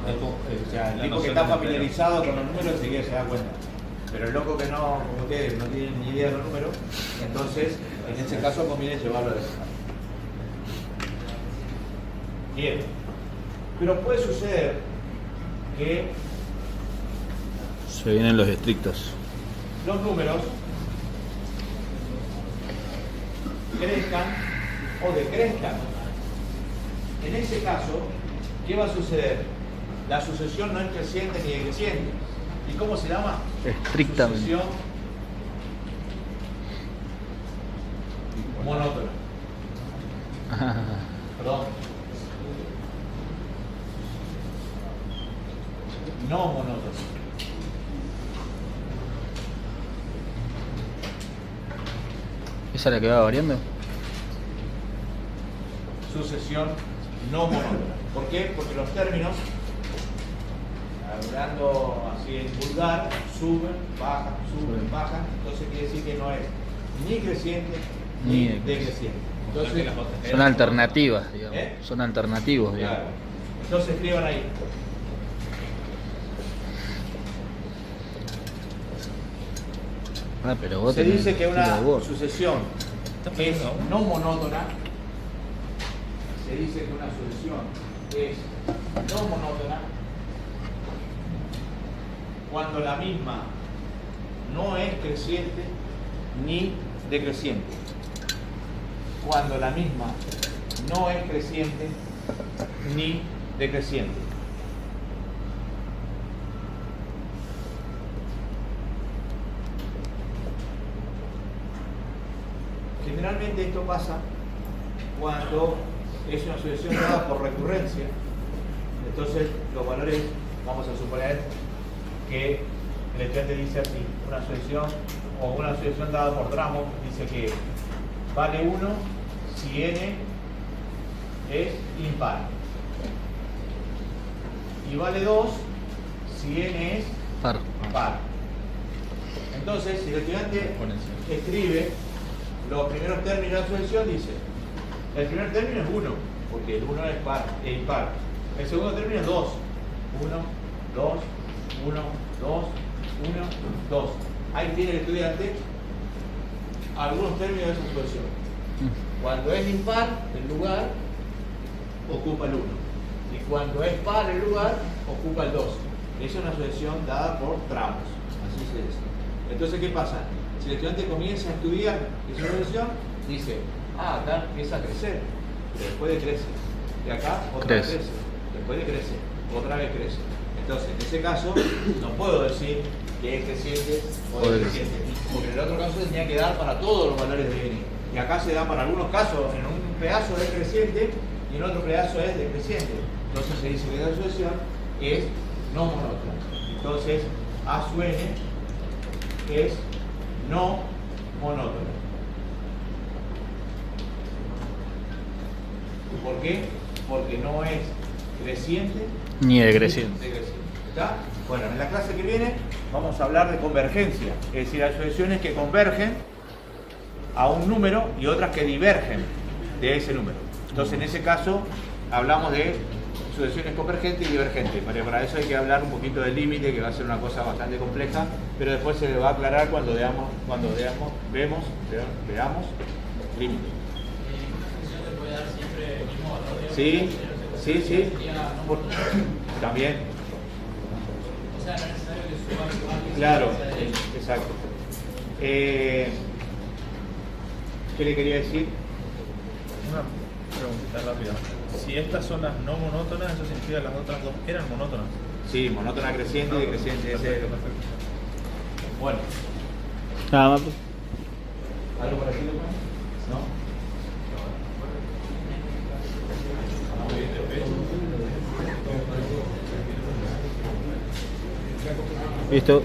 el tipo que está familiarizado con los números enseguida se da cuenta. Pero el loco que no, como ustedes, no tienen ni idea de los números, entonces en ese caso conviene llevarlo a decimal. Bien. Pero puede suceder que Se vienen los estrictos. los números crezcan o decrezcan. En ese caso, ¿qué va a suceder? La sucesión no es creciente ni decreciente. ¿Y cómo se llama? Estrictamente. Sucesión monótona. Perdón. No monótona. ¿Esa es la que va variando? sucesión no monótona. ¿Por qué? Porque los términos, hablando así en vulgar, suben, bajan, entonces quiere decir que no es ni creciente ni decreciente. Entonces, Son alternativas, digamos. Son alternativos, digamos. claro. Entonces escriban ahí. Ah, pero vos Se tenés dice que estilo una de Word. sucesión es no monótona. Se dice que una sucesión es no monótona cuando la misma no es creciente ni decreciente. Cuando la misma no es creciente ni decreciente. Generalmente esto pasa cuando es una sucesión dada por recurrencia. Entonces los valores, vamos a suponer que el estudiante dice así, una sucesión o una sucesión dada por tramos dice que vale 1 si n es impar y vale 2 si n es Par. par. Entonces, si el estudiante escribe los primeros términos de la sucesión, dice el primer término es 1, porque el 1 es par e impar. El segundo término es 2. 1, 2, 1, 2, 1, 2. Ahí tiene el estudiante algunos términos de esa sucesión. Cuando es impar, el lugar ocupa el 1. Y cuando es par, el lugar ocupa el 2. Esa es una sucesión dada por tramos. Así se dice. Entonces, ¿qué pasa? Si el estudiante comienza a estudiar esa sucesión, dice, acá empieza a crecer, pero después decrece. Y acá otra vez crece, después decrece, otra vez crece. Entonces, en ese caso, no puedo decir que es creciente o decreciente, porque en el otro caso tenía que dar para todos los valores de n. Y acá se da para algunos casos, en un pedazo es creciente y en otro pedazo es decreciente. Entonces se dice que la sucesión es no monótona. Entonces, A sub n es no monótona. ¿Por qué? Porque no es creciente Ni decreciente. ¿Está? Bueno, en la clase que viene vamos a hablar de convergencia, es decir, hay sucesiones que convergen a un número y otras que divergen de ese número. Entonces, en ese caso, hablamos de sucesiones convergentes y divergentes. Para eso hay que hablar un poquito del límite, que va a ser una cosa bastante compleja, pero después se le va a aclarar cuando veamos límite. Sí. También. O sea, no es necesario que suba. Claro, exacto. ¿Qué le quería decir? Una preguntita rápida. Si estas son las no monótonas, eso significa que las otras dos eran monótonas. Sí, monótona creciente y decreciente. Perfecto. Bueno, Nada más. ¿algo por aquí, ¿no? Listo.